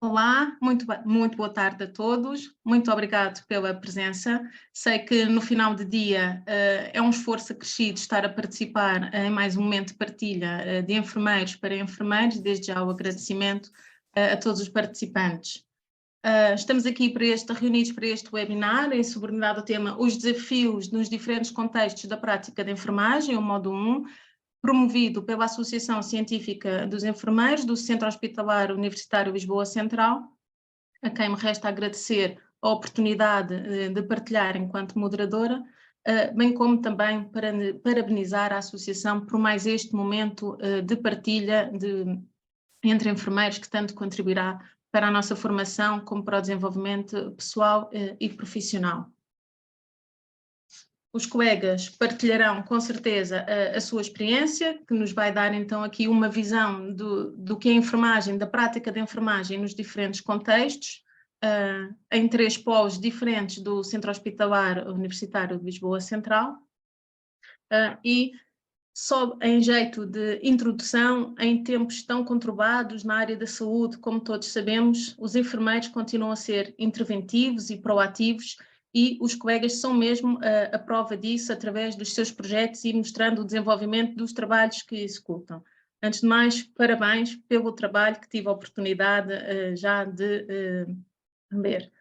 Olá, muito boa tarde a todos. Muito obrigado pela presença. Sei que no final de dia é um esforço acrescido estar a participar em mais um momento de partilha de enfermeiros para enfermeiros. Desde já o agradecimento a todos os participantes. Estamos aqui reunidos para este webinar, em subordinado ao tema Os desafios nos diferentes contextos da prática de enfermagem, o módulo 1, promovido pela Associação Científica dos Enfermeiros do Centro Hospitalar Universitário Lisboa Central, a quem me resta agradecer a oportunidade de partilhar enquanto moderadora, bem como também parabenizar a Associação por mais este momento de partilha entre enfermeiros que tanto contribuirá para a nossa formação como para o desenvolvimento pessoal e profissional. Os colegas partilharão com certeza a sua experiência, que nos vai dar então aqui uma visão do que é a enfermagem, da prática da enfermagem nos diferentes contextos, em 3 polos diferentes do Centro Hospitalar Universitário de Lisboa Central. E só em jeito de introdução, em tempos tão conturbados na área da saúde, como todos sabemos, os enfermeiros continuam a ser interventivos e proativos, e os colegas são mesmo a prova disso através dos seus projetos e mostrando o desenvolvimento dos trabalhos que executam. Antes de mais, parabéns pelo trabalho que tive a oportunidade já de ver.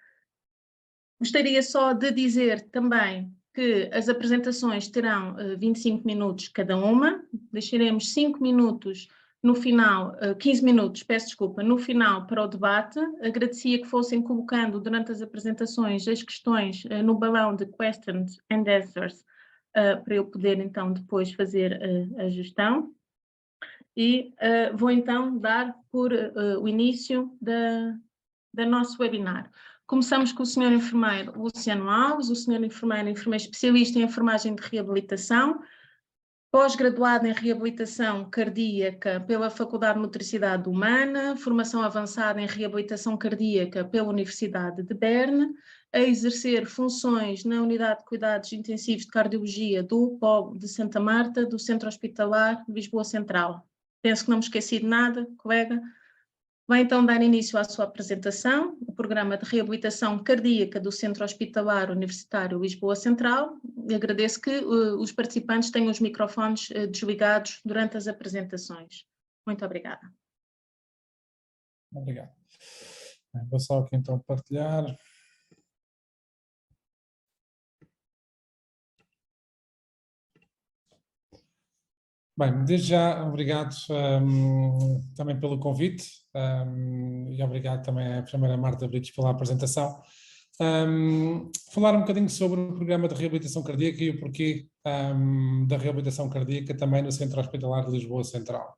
Gostaria só de dizer também que as apresentações terão 25 minutos cada uma, deixaremos 5 minutos no final, 15 minutos, peço desculpa, no final para o debate. Agradecia que fossem colocando durante as apresentações as questões no balão de questions and answers, para eu poder então depois fazer a gestão. E vou então dar por o início do nosso webinar. Começamos com o Sr. Enfermeiro Luciano Alves, o Sr. Enfermeiro especialista em enfermagem de reabilitação, pós-graduado em reabilitação cardíaca pela Faculdade de Motricidade Humana, formação avançada em reabilitação cardíaca pela Universidade de Berna, a exercer funções na Unidade de Cuidados Intensivos de Cardiologia do UPOL de Santa Marta, do Centro Hospitalar de Lisboa Central. Penso que não me esqueci de nada, colega. Vai então dar início à sua apresentação, o Programa de Reabilitação Cardíaca do Centro Hospitalar Universitário Lisboa Central. E agradeço que os participantes tenham os microfones desligados durante as apresentações. Muito obrigada. Obrigado. Vou só aqui então partilhar. Bem, desde já, obrigado também pelo convite e obrigado também à enfermeira Marta Brites pela apresentação. Falar um bocadinho sobre o programa de reabilitação cardíaca e o porquê da reabilitação cardíaca também no Centro Hospitalar de Lisboa Central.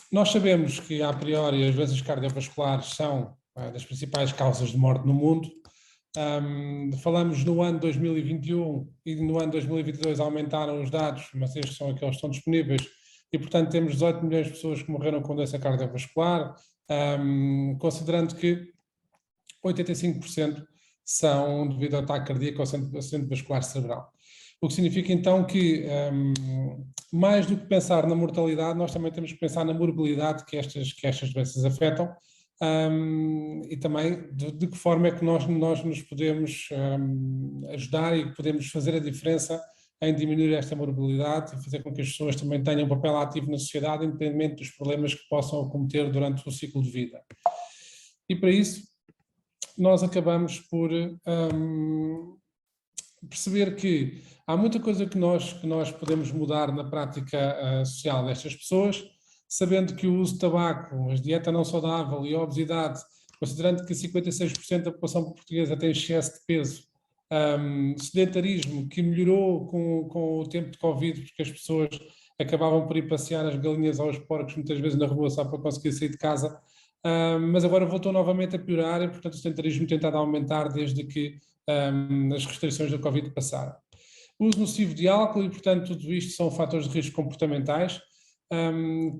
Nós sabemos que, a priori, as doenças cardiovasculares são das principais causas de morte no mundo. Falamos no ano 2021 e no ano 2022 aumentaram os dados, mas estes são aqueles que estão disponíveis, e portanto temos 18 milhões de pessoas que morreram com doença cardiovascular, considerando que 85% são devido ao ataque cardíaco ou acidente vascular cerebral. O que significa então que, mais do que pensar na mortalidade, nós também temos que pensar na morbilidade que estas doenças afetam. E também de que forma é que nós nos podemos ajudar e podemos fazer a diferença em diminuir esta morbilidade e fazer com que as pessoas também tenham um papel ativo na sociedade, independentemente dos problemas que possam acometer durante o ciclo de vida. E para isso, nós acabamos por perceber que há muita coisa que nós podemos mudar na prática social destas pessoas, sabendo que o uso de tabaco, a dieta não saudável e a obesidade, considerando que 56% da população portuguesa tem excesso de peso, sedentarismo que melhorou com o tempo de Covid, porque as pessoas acabavam por ir passear as galinhas aos porcos muitas vezes na rua só para conseguir sair de casa, mas agora voltou novamente a piorar e, portanto, o sedentarismo tem estado a aumentar desde que as restrições da Covid passaram. O uso nocivo de álcool e, portanto, tudo isto são fatores de risco comportamentais,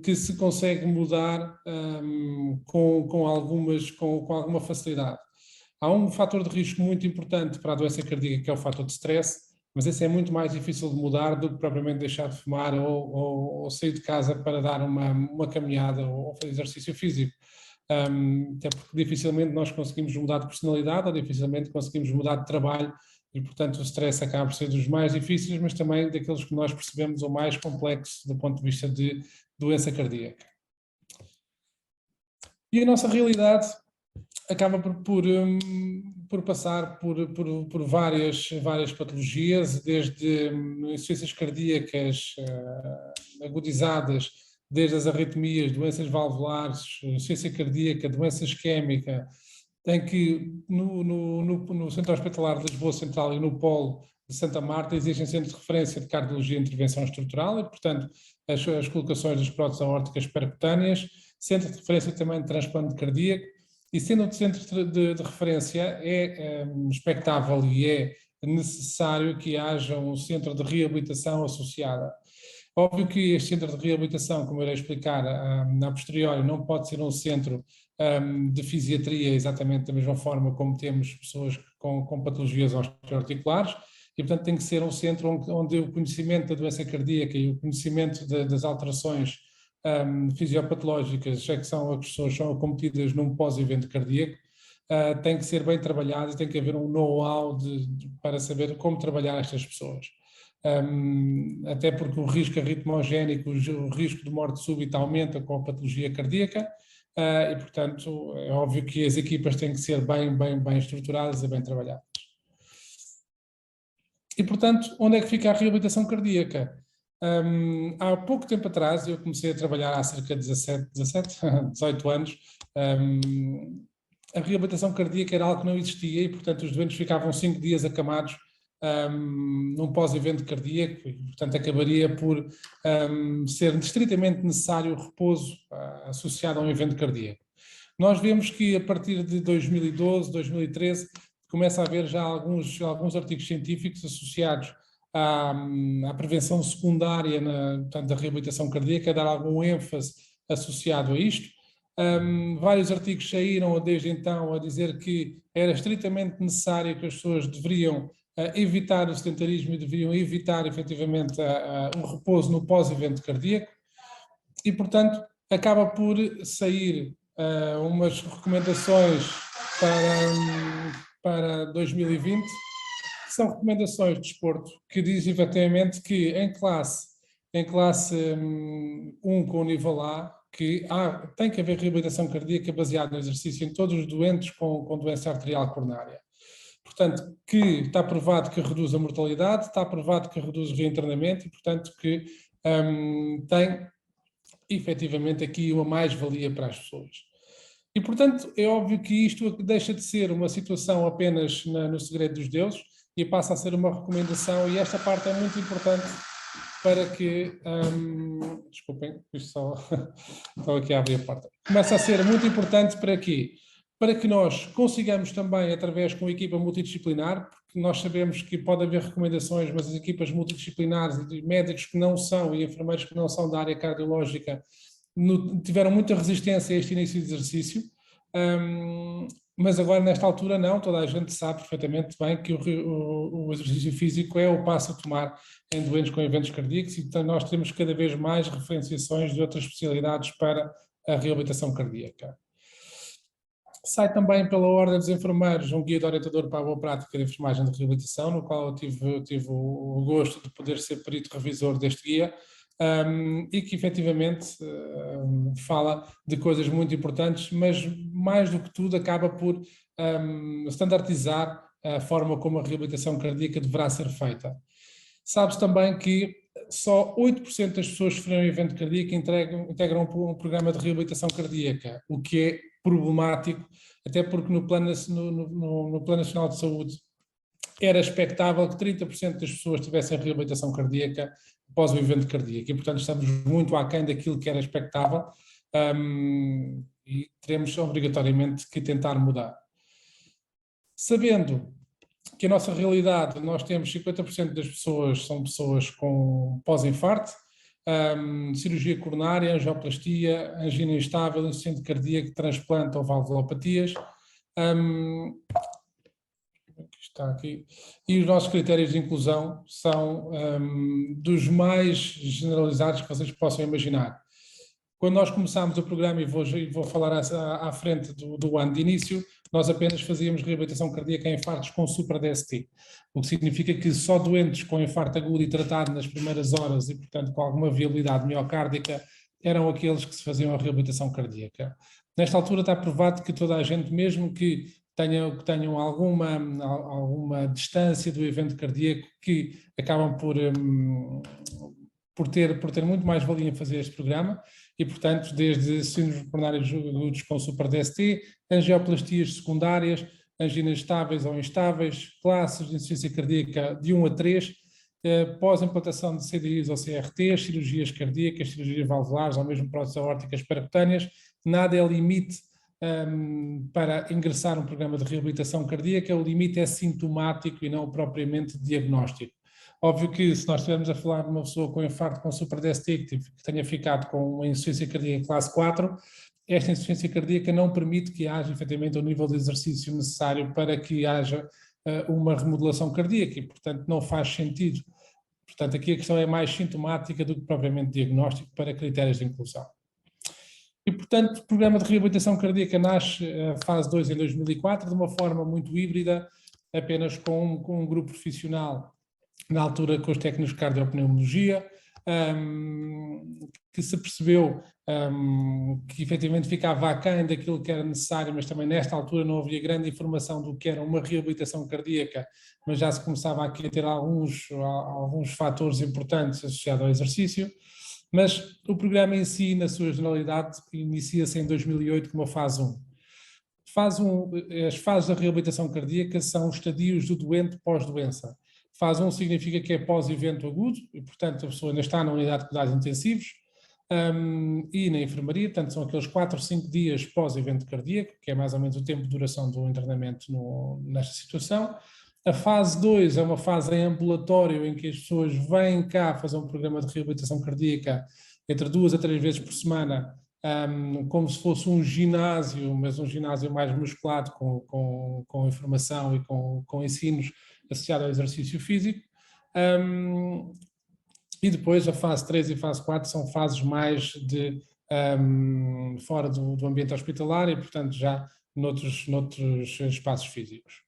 que se consegue mudar com alguma facilidade. Há um fator de risco muito importante para a doença cardíaca, que é o fator de stress, mas esse é muito mais difícil de mudar do que propriamente deixar de fumar ou sair de casa para dar uma caminhada ou fazer exercício físico. até porque dificilmente nós conseguimos mudar de personalidade ou dificilmente conseguimos mudar de trabalho e, portanto, o stress acaba por ser dos mais difíceis, mas também daqueles que nós percebemos o mais complexo do ponto de vista de doença cardíaca. E a nossa realidade acaba por passar por várias patologias, desde insuficiências cardíacas agudizadas, desde as arritmias, doenças valvulares, insuficiência cardíaca, doença isquémica, em que no Centro Hospitalar de Lisboa Central e no Polo de Santa Marta existem centros de referência de cardiologia e intervenção estrutural e, portanto, as colocações das próteses aórticas percutâneas, centro de referência também de transplante cardíaco, e sendo um centro de referência é expectável e é necessário que haja um centro de reabilitação associada. Óbvio que este centro de reabilitação, como eu irei explicar a posteriori, não pode ser um centro de fisiatria exatamente da mesma forma como temos pessoas com patologias osteoarticulares, e portanto tem que ser um centro onde o conhecimento da doença cardíaca e o conhecimento das alterações fisiopatológicas, já que as pessoas são acometidas num pós-evento cardíaco, tem que ser bem trabalhado e tem que haver um know-how para saber como trabalhar estas pessoas. Até porque o risco arritmogénico, o risco de morte súbita aumenta com a patologia cardíaca e, portanto, é óbvio que as equipas têm que ser bem estruturadas e bem trabalhadas. E, portanto, onde é que fica a reabilitação cardíaca? Há pouco tempo atrás, eu comecei a trabalhar há cerca de 18 anos, a reabilitação cardíaca era algo que não existia e, portanto, os doentes ficavam 5 dias acamados num pós-evento cardíaco e, portanto, acabaria por ser estritamente necessário o repouso associado a um evento cardíaco. Nós vemos que a partir de 2012, 2013, começa a haver já alguns artigos científicos associados à prevenção secundária portanto, da reabilitação cardíaca, a dar algum ênfase associado a isto. Vários artigos saíram desde então a dizer que era estritamente necessário que as pessoas deveriam evitar o sedentarismo e deveriam evitar efetivamente um repouso no pós-evento cardíaco e, portanto, acaba por sair umas recomendações para 2020, que são recomendações de desporto, que diz efetivamente que em classe 1 com o nível A, que tem que haver reabilitação cardíaca baseada no exercício em todos os doentes com doença arterial coronária. Portanto, que está provado que reduz a mortalidade, está provado que reduz o reinternamento e, portanto, que tem efetivamente aqui uma mais-valia para as pessoas. E, portanto, é óbvio que isto deixa de ser uma situação apenas no segredo dos deuses e passa a ser uma recomendação, e esta parte é muito importante para que... desculpem, isto só estou aqui a abrir a porta. Começa a ser muito importante para quê? Para que nós consigamos também, através de uma equipa multidisciplinar, porque nós sabemos que pode haver recomendações, mas as equipas multidisciplinares e médicos que não são e enfermeiros que não são da área cardiológica tiveram muita resistência a este início de exercício, mas agora nesta altura não, toda a gente sabe perfeitamente bem que o exercício físico é o passo a tomar em doentes com eventos cardíacos e então nós temos cada vez mais referenciações de outras especialidades para a reabilitação cardíaca. Sai também pela Ordem dos Enfermeiros um guia de orientador para a boa prática de enfermagem de reabilitação, no qual eu tive o gosto de poder ser perito revisor deste guia, e que efetivamente fala de coisas muito importantes, mas mais do que tudo acaba por standardizar a forma como a reabilitação cardíaca deverá ser feita. Sabe-se também que só 8% das pessoas que sofreram um evento cardíaco integram um programa de reabilitação cardíaca, o que é problemático, até porque no Plano Nacional de Saúde era expectável que 30% das pessoas tivessem reabilitação cardíaca após o evento cardíaco e, portanto, estamos muito aquém daquilo que era expectável e teremos obrigatoriamente que tentar mudar. Sabendo que a nossa realidade, nós temos 50% das pessoas são pessoas com pós-infarto, cirurgia coronária, angioplastia, angina instável, insuficiência cardíaca, transplante ou valvulopatias. Está aqui. E os nossos critérios de inclusão são dos mais generalizados que vocês possam imaginar. Quando nós começámos o programa, e vou falar à frente do ano de início, nós apenas fazíamos reabilitação cardíaca em infartos com supra-DST, o que significa que só doentes com infarto agudo e tratado nas primeiras horas e, portanto, com alguma viabilidade miocárdica, eram aqueles que se faziam a reabilitação cardíaca. Nesta altura está provado que toda a gente, mesmo que tenham alguma distância do evento cardíaco, que acabam por ter muito mais valia em fazer este programa, e, portanto, desde síndromes coronários agudos com supra-DST, angioplastias secundárias, anginas estáveis ou instáveis, classes de insuficiência cardíaca de 1 a 3, pós-implantação de CDIs ou CRTs, cirurgias cardíacas, cirurgias valvulares ou mesmo próteses aórticas percutâneas, nada é limite para ingressar um programa de reabilitação cardíaca. O limite é sintomático e não propriamente diagnóstico. Óbvio que se nós estivermos a falar de uma pessoa com infarto com supra-DST que tenha ficado com uma insuficiência cardíaca classe 4, esta insuficiência cardíaca não permite que haja efetivamente o nível de exercício necessário para que haja uma remodelação cardíaca e, portanto, não faz sentido. Portanto, aqui a questão é mais sintomática do que propriamente diagnóstico para critérios de inclusão. E, portanto, o programa de reabilitação cardíaca nasce fase 2 em 2004, de uma forma muito híbrida, apenas com um grupo profissional, na altura com os técnicos de cardiopneumologia, que se percebeu que efetivamente ficava aquém daquilo que era necessário, mas também nesta altura não havia grande informação do que era uma reabilitação cardíaca, mas já se começava aqui a ter alguns fatores importantes associados ao exercício. Mas o programa em si, na sua generalidade, inicia-se em 2008 com uma fase 1. As fases da reabilitação cardíaca são os estadios do doente pós-doença. Fase 1 significa que é pós-evento agudo, e, portanto, a pessoa ainda está na unidade de cuidados intensivos e na enfermaria, portanto, são aqueles 4 ou 5 dias pós-evento cardíaco, que é mais ou menos o tempo de duração do internamento nesta situação. A fase 2 é uma fase em ambulatório, em que as pessoas vêm cá fazer um programa de reabilitação cardíaca entre 2 a 3 vezes por semana, como se fosse um ginásio, mas um ginásio mais musculado, com informação e com ensinos associados ao exercício físico. E depois a fase 3 e a fase 4 são fases mais fora do ambiente hospitalar e, portanto, já noutros espaços físicos.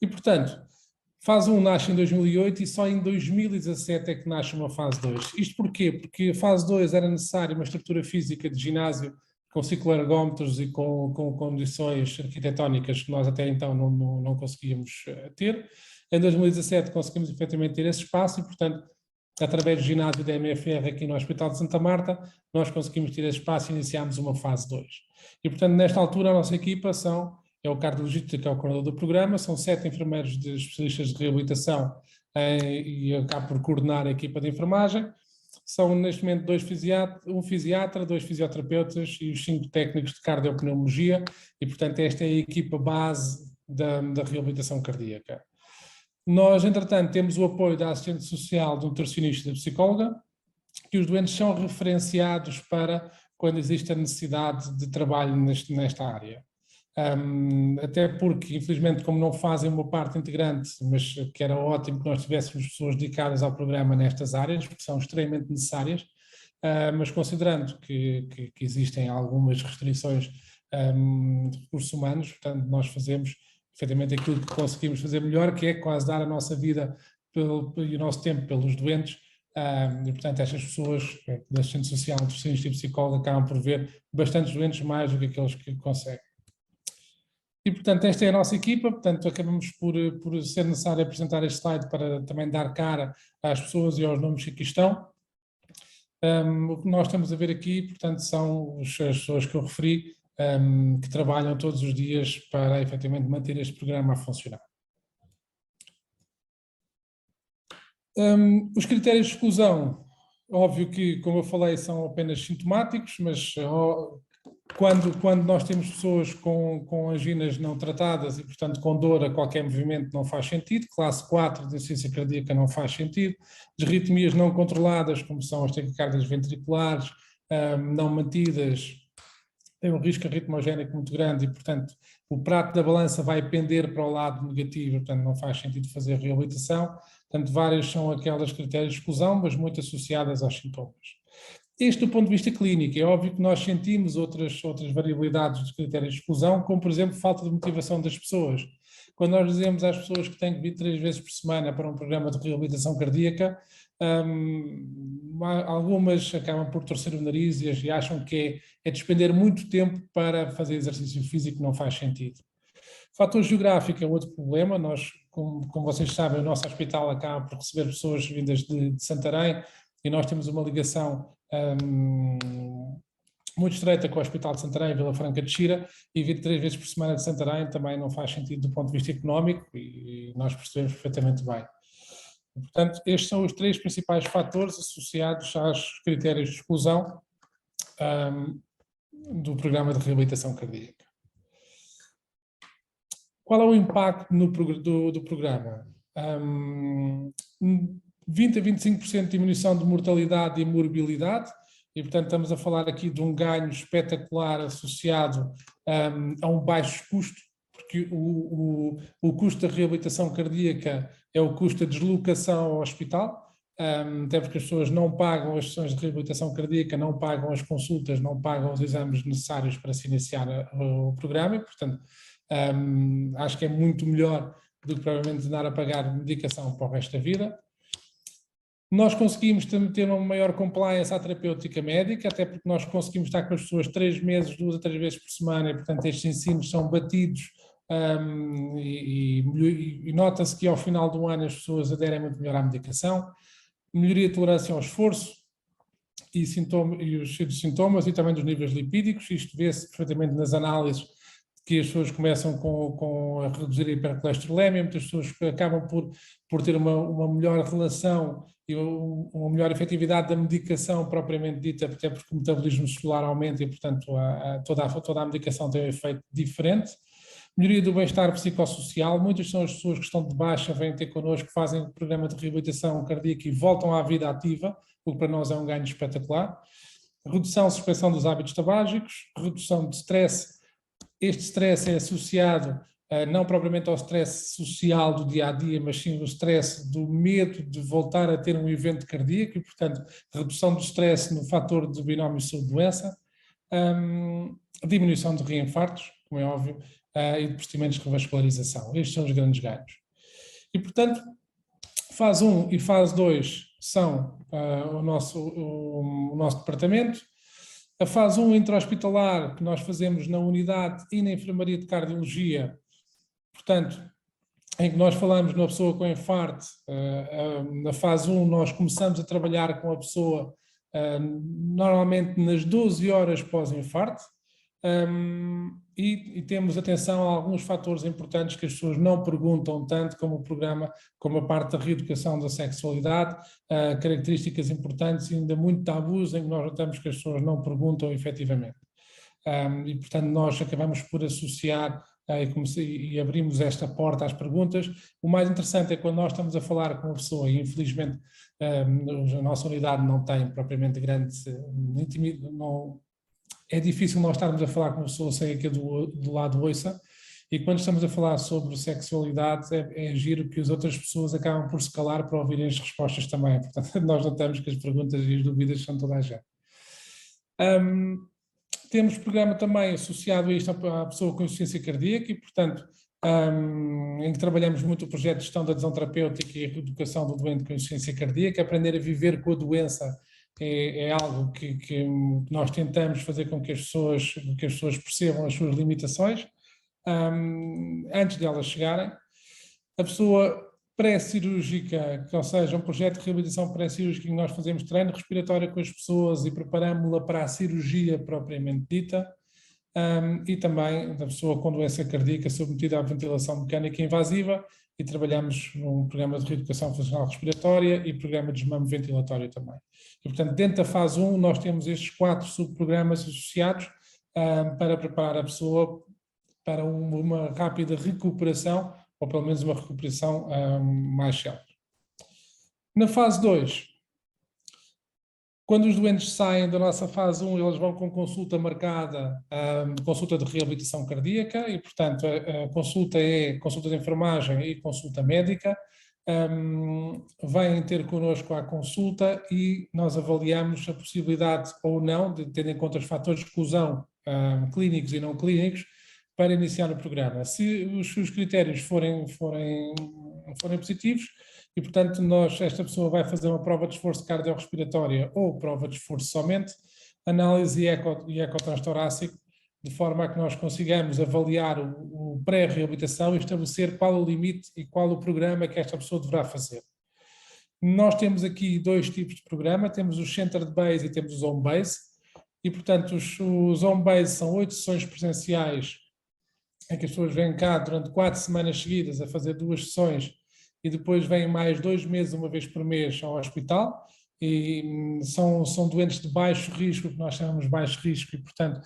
E, portanto, fase 1 nasce em 2008 e só em 2017 é que nasce uma fase 2. Isto porquê? Porque a fase 2 era necessária uma estrutura física de ginásio com cicloergómetros e com condições arquitetónicas que nós até então não conseguíamos ter. Em 2017 conseguimos efetivamente ter esse espaço e, portanto, através do ginásio da MFR aqui no Hospital de Santa Marta, nós conseguimos ter esse espaço e iniciámos uma fase 2. E, portanto, nesta altura a nossa equipa é o cardiologista, que é o coordenador do programa, são 7 enfermeiros de especialistas de reabilitação e eu acabo por coordenar a equipa de enfermagem. São neste momento um fisiatra, 2 fisioterapeutas e os 5 técnicos de cardiopneumologia e, portanto, esta é a equipa base da reabilitação cardíaca. Nós, entretanto, temos o apoio da assistente social, do nutricionista e da psicóloga, que os doentes são referenciados para quando existe a necessidade de trabalho nesta área. Até porque, infelizmente, como não fazem uma parte integrante, mas que era ótimo que nós tivéssemos pessoas dedicadas ao programa nestas áreas, porque são extremamente necessárias, mas considerando que existem algumas restrições de recursos humanos, portanto, nós fazemos efetivamente aquilo que conseguimos fazer melhor, que é quase dar a nossa vida e o nosso tempo pelos doentes, e, portanto, estas pessoas da assistente social, nutricionista e psicóloga acabam por ver bastantes doentes mais do que aqueles que conseguem. E, portanto, esta é a nossa equipa, portanto, acabamos por ser necessário apresentar este slide para também dar cara às pessoas e aos nomes que aqui estão. O que nós estamos a ver aqui, portanto, são as pessoas que eu referi, que trabalham todos os dias para, efetivamente, manter este programa a funcionar. Os critérios de exclusão, óbvio que, como eu falei, são apenas sintomáticos, mas quando nós temos pessoas com anginas não tratadas e, portanto, com dor a qualquer movimento não faz sentido, classe 4 de insuficiência cardíaca não faz sentido, desritmias não controladas, como são as taquicardias ventriculares, não mantidas, tem um risco arritmogénico muito grande e, portanto, o prato da balança vai pender para o lado negativo, portanto, não faz sentido fazer reabilitação. Portanto, várias são aquelas critérios de exclusão, mas muito associadas aos sintomas. Este do ponto de vista clínico, é óbvio que nós sentimos outras variabilidades de critérios de exclusão, como por exemplo falta de motivação das pessoas. Quando nós dizemos às pessoas que têm que vir 3 vezes por semana para um programa de reabilitação cardíaca, algumas acabam por torcer o nariz e acham que é despender muito tempo para fazer exercício físico, não faz sentido. Fator geográfico é outro problema. Nós, como vocês sabem, o nosso hospital acaba por receber pessoas vindas de Santarém e nós temos uma ligação muito estreita com o Hospital de Santarém, Vila Franca de Xira, e vir 3 vezes por semana de Santarém também não faz sentido do ponto de vista económico e nós percebemos perfeitamente bem. Portanto, estes são os 3 principais fatores associados aos critérios de exclusão do programa de reabilitação cardíaca. Qual é o impacto do programa? 20 a 25% de diminuição de mortalidade e morbilidade, e portanto estamos a falar aqui de um ganho espetacular associado a um baixo custo, porque o custo da reabilitação cardíaca é o custo da deslocação ao hospital, até porque as pessoas não pagam as sessões de reabilitação cardíaca, não pagam as consultas, não pagam os exames necessários para se iniciar o programa, e portanto acho que é muito melhor do que provavelmente andar a pagar medicação para o resto da vida. Nós conseguimos ter uma maior compliance à terapêutica médica, até porque nós conseguimos estar com as pessoas 3 meses, 2 a 3 vezes por semana, e portanto estes ensinos são batidos e nota-se que ao final do ano as pessoas aderem muito melhor à medicação. Melhoria de tolerância ao esforço e os sintomas e também dos níveis lipídicos. Isto vê-se perfeitamente nas análises, que as pessoas começam a reduzir a hipercolesterolemia, muitas pessoas acabam por ter uma melhor relação e uma melhor efetividade da medicação propriamente dita, até porque o metabolismo celular aumenta e, portanto, toda a medicação tem um efeito diferente. Melhoria do bem-estar psicossocial. Muitas são as pessoas que estão de baixa, vêm ter connosco, fazem o programa de reabilitação cardíaca e voltam à vida ativa, o que para nós é um ganho espetacular. Redução, suspensão dos hábitos tabágicos, redução de stress. Este stress é associado não propriamente ao stress social do dia-a-dia, mas sim ao stress do medo de voltar a ter um evento cardíaco e, portanto, redução do stress no fator de binómio saúde-doença, diminuição de reinfartos, como é óbvio, e de procedimentos de revascularização. Estes são os grandes ganhos. E, portanto, fase 1 e fase 2 são o nosso departamento. A fase 1 intra-hospitalar, que nós fazemos na unidade e na enfermaria de cardiologia, portanto, em que nós falamos numa pessoa com infarto, na fase 1 nós começamos a trabalhar com a pessoa normalmente nas 12 horas pós-infarto, e temos atenção a alguns fatores importantes que as pessoas não perguntam tanto, como o programa, como a parte da reeducação da sexualidade, características importantes e ainda muito tabus em que nós notamos que as pessoas não perguntam efetivamente. E portanto nós acabamos por associar e abrimos esta porta às perguntas. O mais interessante é quando nós estamos a falar com uma pessoa e infelizmente a nossa unidade não tem propriamente grande intimidade, é difícil nós estarmos a falar com uma pessoa sem aqui do lado ouça, e quando estamos a falar sobre sexualidade é giro que as outras pessoas acabam por se calar para ouvirem as respostas também, portanto nós notamos que as perguntas e as dúvidas são toda a gente. Temos programa também associado a isto à pessoa com insuficiência cardíaca e, portanto, em que trabalhamos muito o projeto de gestão da adesão terapêutica e a reeducação do doente com insuficiência cardíaca. Aprender a viver com a doença é algo que nós tentamos fazer com que as pessoas percebam as suas limitações antes de elas chegarem. A pessoa pré-cirúrgica, ou seja, um projeto de reabilitação pré-cirúrgica em que nós fazemos treino respiratório com as pessoas e preparamos-la para a cirurgia propriamente dita, e também da pessoa com doença cardíaca submetida à ventilação mecânica invasiva, e trabalhamos num programa de reeducação funcional respiratória e programa de desmame ventilatório também. E, portanto, dentro da fase 1 nós temos estes 4 subprogramas associados para preparar a pessoa para uma rápida recuperação, ou pelo menos uma recuperação mais célere. Na fase 2, quando os doentes saem da nossa fase 1, eles vão com consulta marcada, consulta de reabilitação cardíaca, e portanto a consulta é consulta de enfermagem e consulta médica. vêm ter connosco à consulta e nós avaliamos a possibilidade ou não, de ter em conta os fatores de exclusão clínicos e não clínicos, para iniciar o programa. Se os critérios forem positivos, e portanto esta pessoa vai fazer uma prova de esforço cardiorrespiratória ou prova de esforço somente, análise e ecotrastorácico, de forma a que nós consigamos avaliar o pré-reabilitação e estabelecer qual o limite e qual o programa que esta pessoa deverá fazer. Nós temos aqui dois tipos de programa, temos o Centered Base e temos os Home Base, e portanto os Home Base são 8 sessões presenciais, em que as pessoas vêm cá durante 4 semanas seguidas a fazer 2 sessões e depois vêm mais 2 meses, uma vez por mês, ao hospital, e são doentes de baixo risco, que nós chamamos de baixo risco, e portanto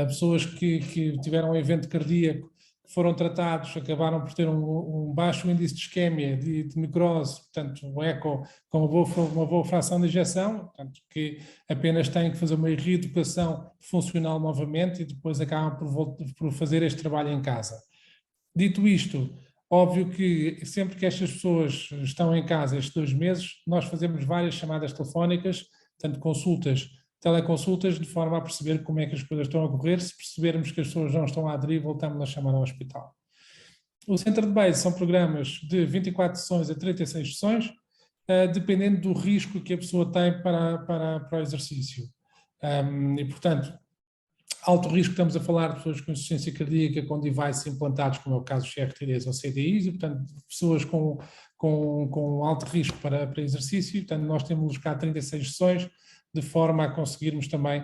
pessoas que tiveram um evento cardíaco, que foram tratados, acabaram por ter um baixo índice de isquémia, de microse, portanto um eco com uma boa fração de ejeção, portanto que apenas têm que fazer uma reeducação funcional novamente e depois acabam por fazer este trabalho em casa. Dito isto, óbvio que sempre que estas pessoas estão em casa estes 2 meses, nós fazemos várias chamadas telefónicas, tanto teleconsultas, de forma a perceber como é que as coisas estão a correr. Se percebermos que as pessoas não estão a aderir, voltamos a chamar ao hospital. O Centered Base são programas de 24 sessões a 36 sessões, dependendo do risco que a pessoa tem para o exercício. E, portanto, alto risco, estamos a falar de pessoas com insuficiência cardíaca, com devices implantados, como é o caso dos CRTDs ou CDIs, e, portanto, pessoas com alto risco para exercício. E, portanto, nós temos cá 36 sessões, de forma a conseguirmos também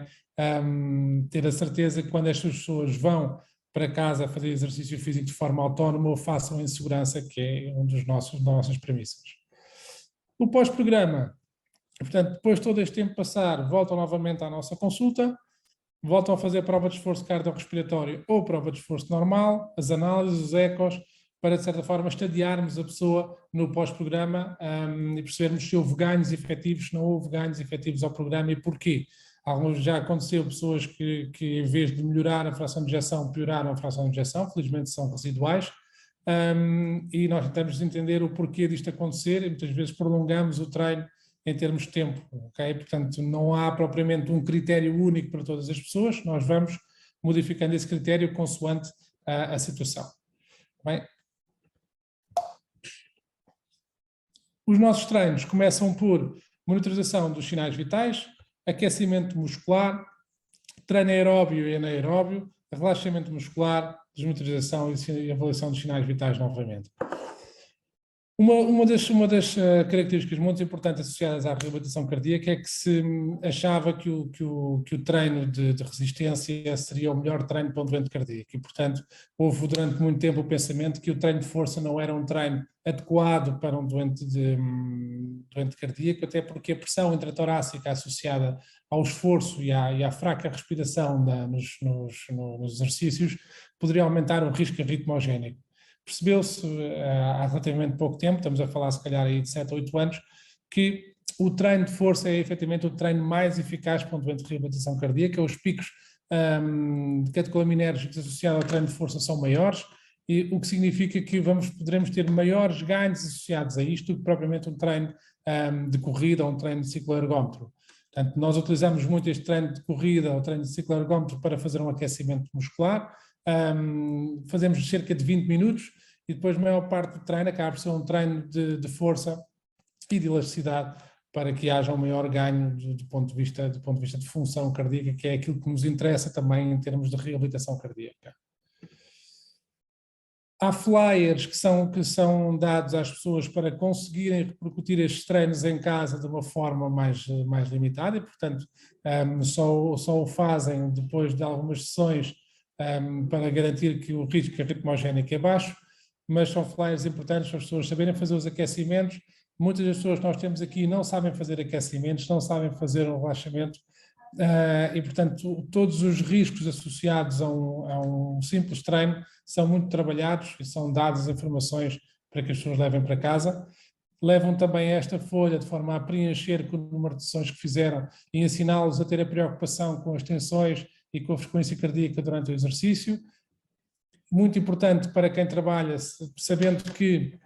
ter a certeza que quando estas pessoas vão para casa fazer exercício físico de forma autónoma, o façam em segurança, que é uma das nossas premissas. O pós-programa, portanto, depois de todo este tempo passar, voltam novamente à nossa consulta, voltam a fazer a prova de esforço cardiorrespiratório ou prova de esforço normal, as análises, os ecos, para, de certa forma, estadiarmos a pessoa no pós-programa e percebermos se houve ganhos efetivos, se não houve ganhos efetivos ao programa e porquê. Alguns já aconteceu pessoas que em vez de melhorar a fração de ejeção, pioraram a fração de ejeção, felizmente são residuais, e nós tentamos entender o porquê disto acontecer e muitas vezes prolongamos o treino em termos de tempo, ok? Portanto, não há propriamente um critério único para todas as pessoas, nós vamos modificando esse critério consoante a situação. Bem, os nossos treinos começam por monitorização dos sinais vitais, aquecimento muscular, treino aeróbio e anaeróbio, relaxamento muscular, desmonitorização e avaliação dos sinais vitais novamente. Uma das características muito importantes associadas à reabilitação cardíaca é que se achava que o treino de resistência seria o melhor treino para um doente cardíaco e, portanto, houve durante muito tempo o pensamento que o treino de força não era um treino adequado para um doente cardíaco, até porque a pressão intratorácica associada ao esforço e à fraca respiração nos exercícios poderia aumentar o risco arritmogénico. Percebeu-se há relativamente pouco tempo, estamos a falar se calhar aí de 7 ou 8 anos, que o treino de força é efetivamente o treino mais eficaz para um doente de reabilitação cardíaca. Os picos de catecolaminérgicos associados ao treino de força são maiores, e o que significa que poderemos ter maiores ganhos associados a isto do que propriamente um treino de corrida ou um treino de cicloergómetro. Portanto, nós utilizamos muito este treino de corrida ou treino de cicloergómetro para fazer um aquecimento muscular. Fazemos cerca de 20 minutos e depois a maior parte do treino acaba por ser um treino de força e de elasticidade para que haja um maior ganho do ponto de vista de função cardíaca, que é aquilo que nos interessa também em termos de reabilitação cardíaca. Há flyers que são dados às pessoas para conseguirem repercutir estes treinos em casa de uma forma mais limitada e, portanto, só o fazem depois de algumas sessões para garantir que o risco arritmogénico é baixo, mas são flyers importantes para as pessoas saberem fazer os aquecimentos. Muitas das pessoas que nós temos aqui não sabem fazer aquecimentos, não sabem fazer um relaxamento e, portanto, todos os riscos associados a um simples treino são muito trabalhados e são dadas informações para que as pessoas levem para casa. Levam também esta folha de forma a preencher com o número de sessões que fizeram e ensiná-los a ter a preocupação com as tensões e com a frequência cardíaca durante o exercício. Muito importante para quem trabalha, sabendo que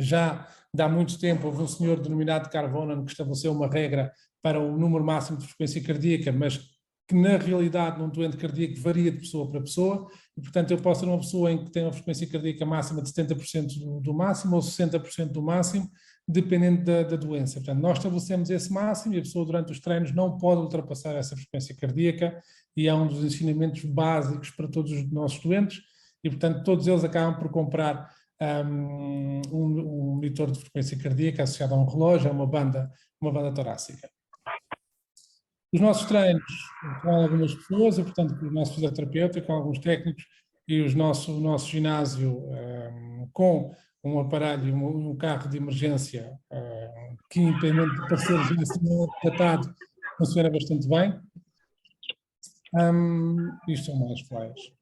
Já há muito tempo houve um senhor denominado Carbonen que estabeleceu uma regra para o número máximo de frequência cardíaca, mas que na realidade num doente cardíaco varia de pessoa para pessoa, e portanto eu posso ter uma pessoa em que tem uma frequência cardíaca máxima de 70% do máximo ou 60% do máximo, dependendo da doença. Portanto, nós estabelecemos esse máximo e a pessoa durante os treinos não pode ultrapassar essa frequência cardíaca, e é um dos ensinamentos básicos para todos os nossos doentes, e portanto todos eles acabam por comprar um monitor de frequência cardíaca associado a um relógio, a uma banda torácica. Os nossos treinos com algumas pessoas, e portanto com o nosso fisioterapeuta, com alguns técnicos, e o nosso ginásio com um aparelho, um carro de emergência que, independente de parecer tratado, funciona bastante bem. Isto são mais flyers.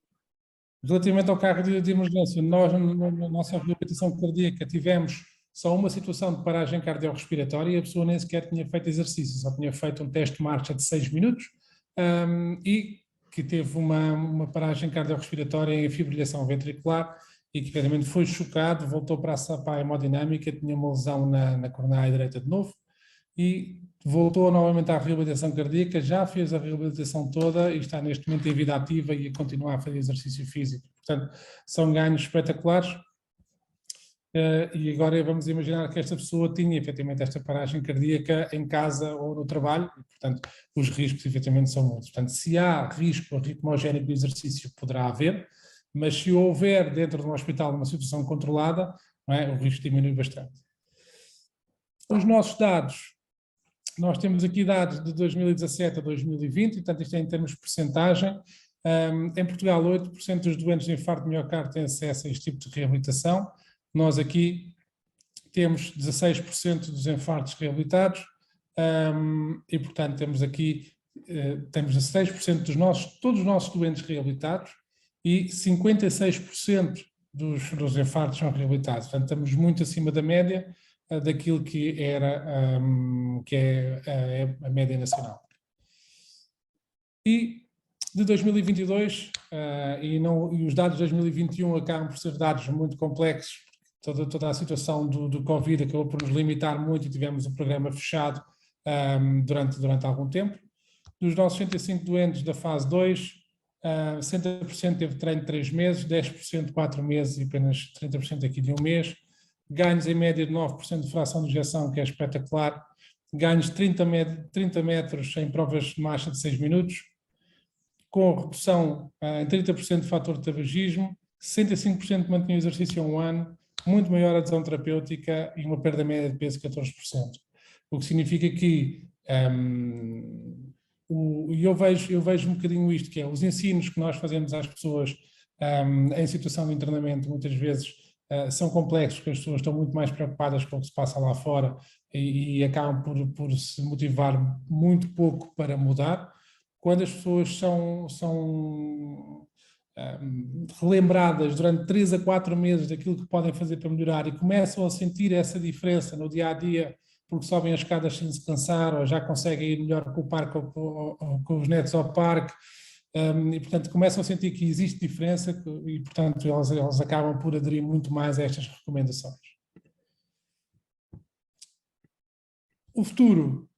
Relativamente ao carro de emergência, nós, na nossa reabilitação cardíaca, tivemos só uma situação de paragem cardiorrespiratória e a pessoa nem sequer tinha feito exercício, só tinha feito um teste de marcha de 6 minutos e que teve uma paragem cardiorrespiratória em fibrilhação ventricular e que, efetivamente, foi chocado, voltou para a hemodinâmica, tinha uma lesão na coronária direita de novo e voltou novamente à reabilitação cardíaca, já fez a reabilitação toda e está neste momento em vida ativa e a continuar a fazer exercício físico. Portanto, são ganhos espetaculares. E agora vamos imaginar que esta pessoa tinha efetivamente esta paragem cardíaca em casa ou no trabalho, e, portanto, os riscos efetivamente são muitos. Portanto, se há risco arritmogénico de exercício, poderá haver, mas se houver dentro de um hospital uma situação controlada, não é, o risco diminui bastante. Os nossos dados, nós temos aqui dados de 2017 a 2020, portanto isto é em termos de percentagem. Em Portugal, 8% dos doentes de infarto de miocárdio têm acesso a este tipo de reabilitação. Nós aqui temos 16% dos infartos reabilitados e, portanto, temos aqui temos 16% todos os nossos doentes reabilitados e 56% dos infartos são reabilitados. Portanto, estamos muito acima da média daquilo que era que é a média nacional. E de 2022, e os dados de 2021 acabam por ser dados muito complexos. Toda a situação do Covid acabou por nos limitar muito e tivemos o programa fechado durante algum tempo. Dos nossos 105 doentes da fase 2, 60% teve treino de 3 meses, 10% de 4 meses e apenas 30% aqui de 1 mês. Ganhos em média de 9% de fração de ejeção, que é espetacular. Ganhos de 30 metros em provas de marcha de 6 minutos, com redução em 30% de fator de tabagismo, 65% de mantinha o exercício a 1 ano, muito maior adesão terapêutica e uma perda média de peso de 14%. O que significa que eu vejo um bocadinho isto, que é os ensinos que nós fazemos às pessoas em situação de internamento, muitas vezes são complexos, porque as pessoas estão muito mais preocupadas com o que se passa lá fora e acabam por se motivar muito pouco para mudar. Quando as pessoas são relembradas durante 3 a 4 meses daquilo que podem fazer para melhorar e começam a sentir essa diferença no dia-a-dia, porque sobem as escadas sem se cansar, ou já conseguem ir melhor com o parque ou com os netos ao parque, e portanto começam a sentir que existe diferença e portanto eles acabam por aderir muito mais a estas recomendações. O futuro: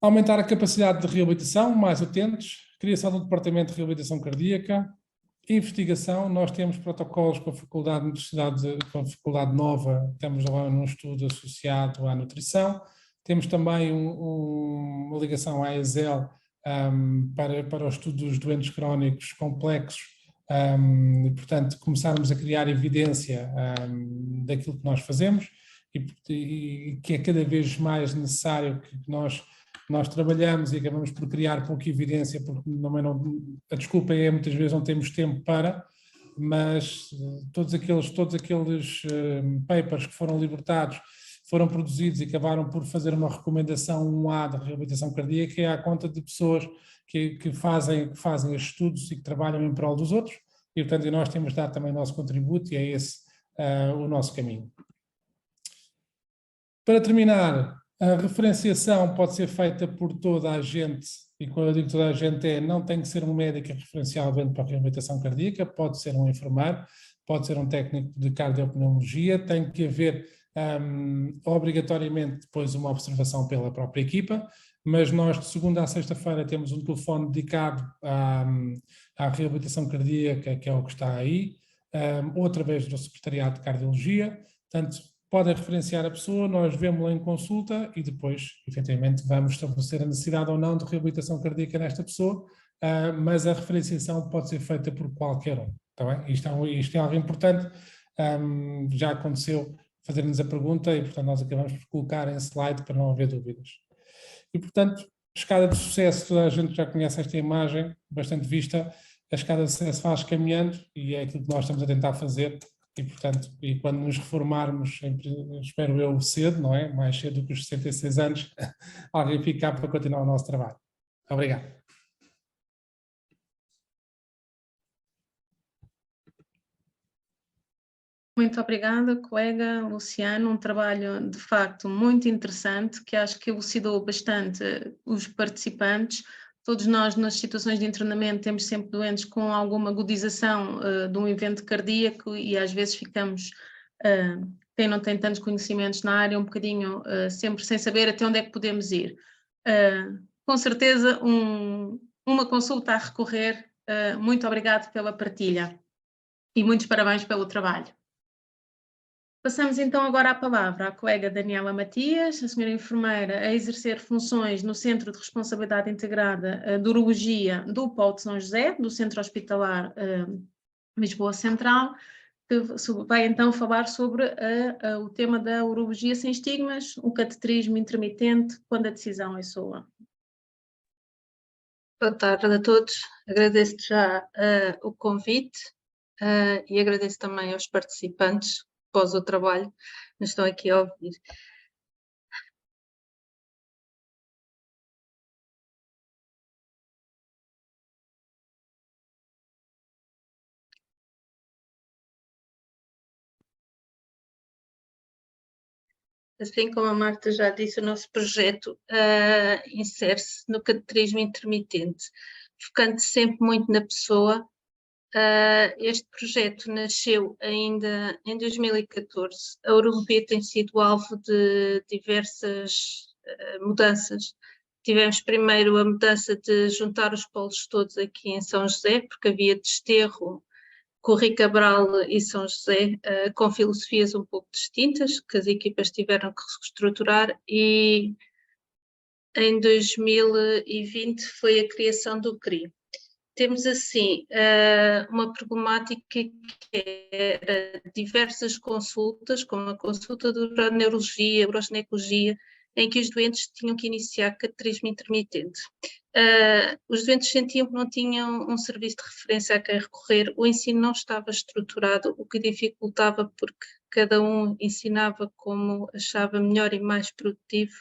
aumentar a capacidade de reabilitação, mais utentes, criação do departamento de reabilitação cardíaca, investigação. Nós temos protocolos com a com a faculdade nova, estamos agora num estudo associado à nutrição, temos também uma ligação à ESEL para o estudo dos doentes crónicos complexos e, portanto, começarmos a criar evidência daquilo que nós fazemos e que é cada vez mais necessário que nós trabalhamos e acabamos por criar pouca evidência, porque a desculpa é muitas vezes não temos tempo para, mas todos aqueles papers que foram libertados, foram produzidos e acabaram por fazer uma recomendação 1A de reabilitação cardíaca, é à conta de pessoas que fazem estes estudos e que trabalham em prol dos outros, e portanto nós temos de dar também o nosso contributo e é esse o nosso caminho. Para terminar, a referenciação pode ser feita por toda a gente, e quando eu digo toda a gente não tem que ser um médico referencialmente para a reabilitação cardíaca, pode ser um enfermeiro, pode ser um técnico de cardiopneumologia, tem que haver obrigatoriamente depois uma observação pela própria equipa, mas nós de segunda a sexta-feira temos um telefone dedicado à reabilitação cardíaca, que é o que está aí, ou através do Secretariado de Cardiologia. Portanto, podem referenciar a pessoa, nós vemos-la em consulta e depois, efetivamente, vamos estabelecer a necessidade ou não de reabilitação cardíaca nesta pessoa, mas a referenciação pode ser feita por qualquer um. Tá bem? Isto é algo importante, já aconteceu fazer-nos a pergunta e, portanto, nós acabamos por colocar em slide para não haver dúvidas. E, portanto, escada de sucesso, toda a gente já conhece esta imagem, bastante vista, a escada de sucesso faz caminhando e é aquilo que nós estamos a tentar fazer e, portanto, e quando nos reformarmos, espero eu cedo, não é? Mais cedo do que os 66 anos, alguém fica para continuar o nosso trabalho. Obrigado. Muito obrigada, colega Luciano, um trabalho de facto muito interessante, que acho que elucidou bastante os participantes. Todos nós, nas situações de internamento, temos sempre doentes com alguma agudização de um evento cardíaco e às vezes ficamos, quem não tem tantos conhecimentos na área, um bocadinho sempre sem saber até onde é que podemos ir. Com certeza, uma consulta a recorrer. Muito obrigado pela partilha e muitos parabéns pelo trabalho. Passamos então agora a palavra à colega Daniela Matias, a senhora enfermeira a exercer funções no Centro de Responsabilidade Integrada de Urologia do Polo de São José, do Centro Hospitalar Lisboa Central, que vai então falar sobre o tema da urologia sem estigmas, o catetrismo intermitente, quando a decisão é sua. Boa tarde a todos, agradeço já o convite e agradeço também aos participantes após o trabalho, nos estão aqui a ouvir. Assim como a Marta já disse, o nosso projeto insere-se no catetrismo intermitente, focando sempre muito na pessoa. Este projeto nasceu ainda em 2014. A urologia tem sido alvo de diversas mudanças. Tivemos primeiro a mudança de juntar os polos todos aqui em São José, porque havia Desterro, Correia Cabral e São José, com filosofias um pouco distintas, que as equipas tiveram que reestruturar, e em 2020 foi a criação do CRI. Temos assim uma problemática que era diversas consultas, como a consulta de uroneurologia, uroginecologia, em que os doentes tinham que iniciar catetrismo intermitente. Os doentes sentiam que não tinham um serviço de referência a quem recorrer, o ensino não estava estruturado, o que dificultava porque cada um ensinava como achava melhor e mais produtivo.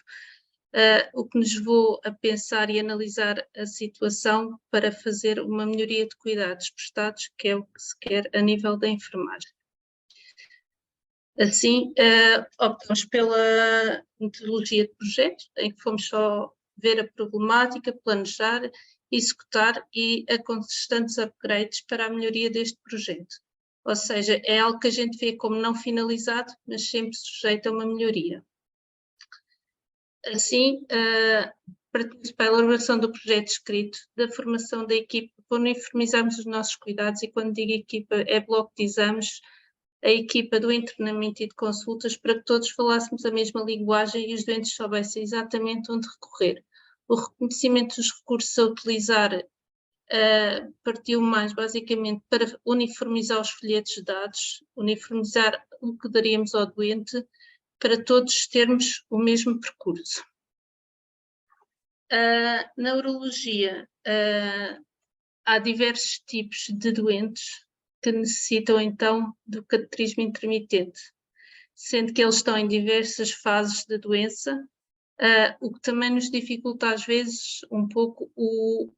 O que nos levou a pensar e analisar a situação para fazer uma melhoria de cuidados prestados, que é o que se quer a nível da enfermagem. Assim, optamos pela metodologia de projeto, em que fomos só ver a problemática, planejar, executar e a constantes upgrades para a melhoria deste projeto. Ou seja, é algo que a gente vê como não finalizado, mas sempre sujeito a uma melhoria. Assim, partimos para a elaboração do projeto escrito, da formação da equipa, para uniformizarmos os nossos cuidados, e quando digo equipa é bloco de exames, a equipa do internamento e de consultas, para que todos falássemos a mesma linguagem e os doentes soubessem exatamente onde recorrer. O reconhecimento dos recursos a utilizar partiu mais basicamente para uniformizar os folhetos de dados, uniformizar o que daríamos ao doente, para todos termos o mesmo percurso. Na urologia, há diversos tipos de doentes que necessitam então do catetrismo intermitente, sendo que eles estão em diversas fases de doença, o que também nos dificulta às vezes um pouco o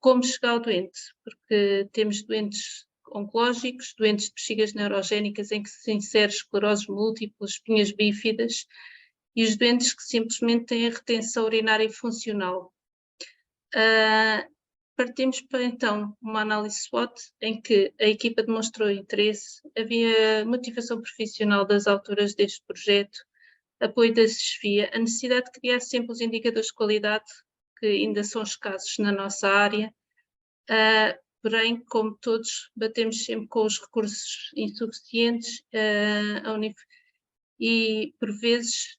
como chegar ao doente, porque temos doentes oncológicos, doentes de bexigas neurogénicas em que se insere esclerose múltipla, espinhas bífidas, e os doentes que simplesmente têm a retenção urinária funcional. Partimos para então uma análise SWOT em que a equipa demonstrou interesse, havia motivação profissional das autoras deste projeto, apoio da SESFIA, a necessidade de criar sempre os indicadores de qualidade que ainda são escassos na nossa área, porém, como todos, batemos sempre com os recursos insuficientes e, por vezes,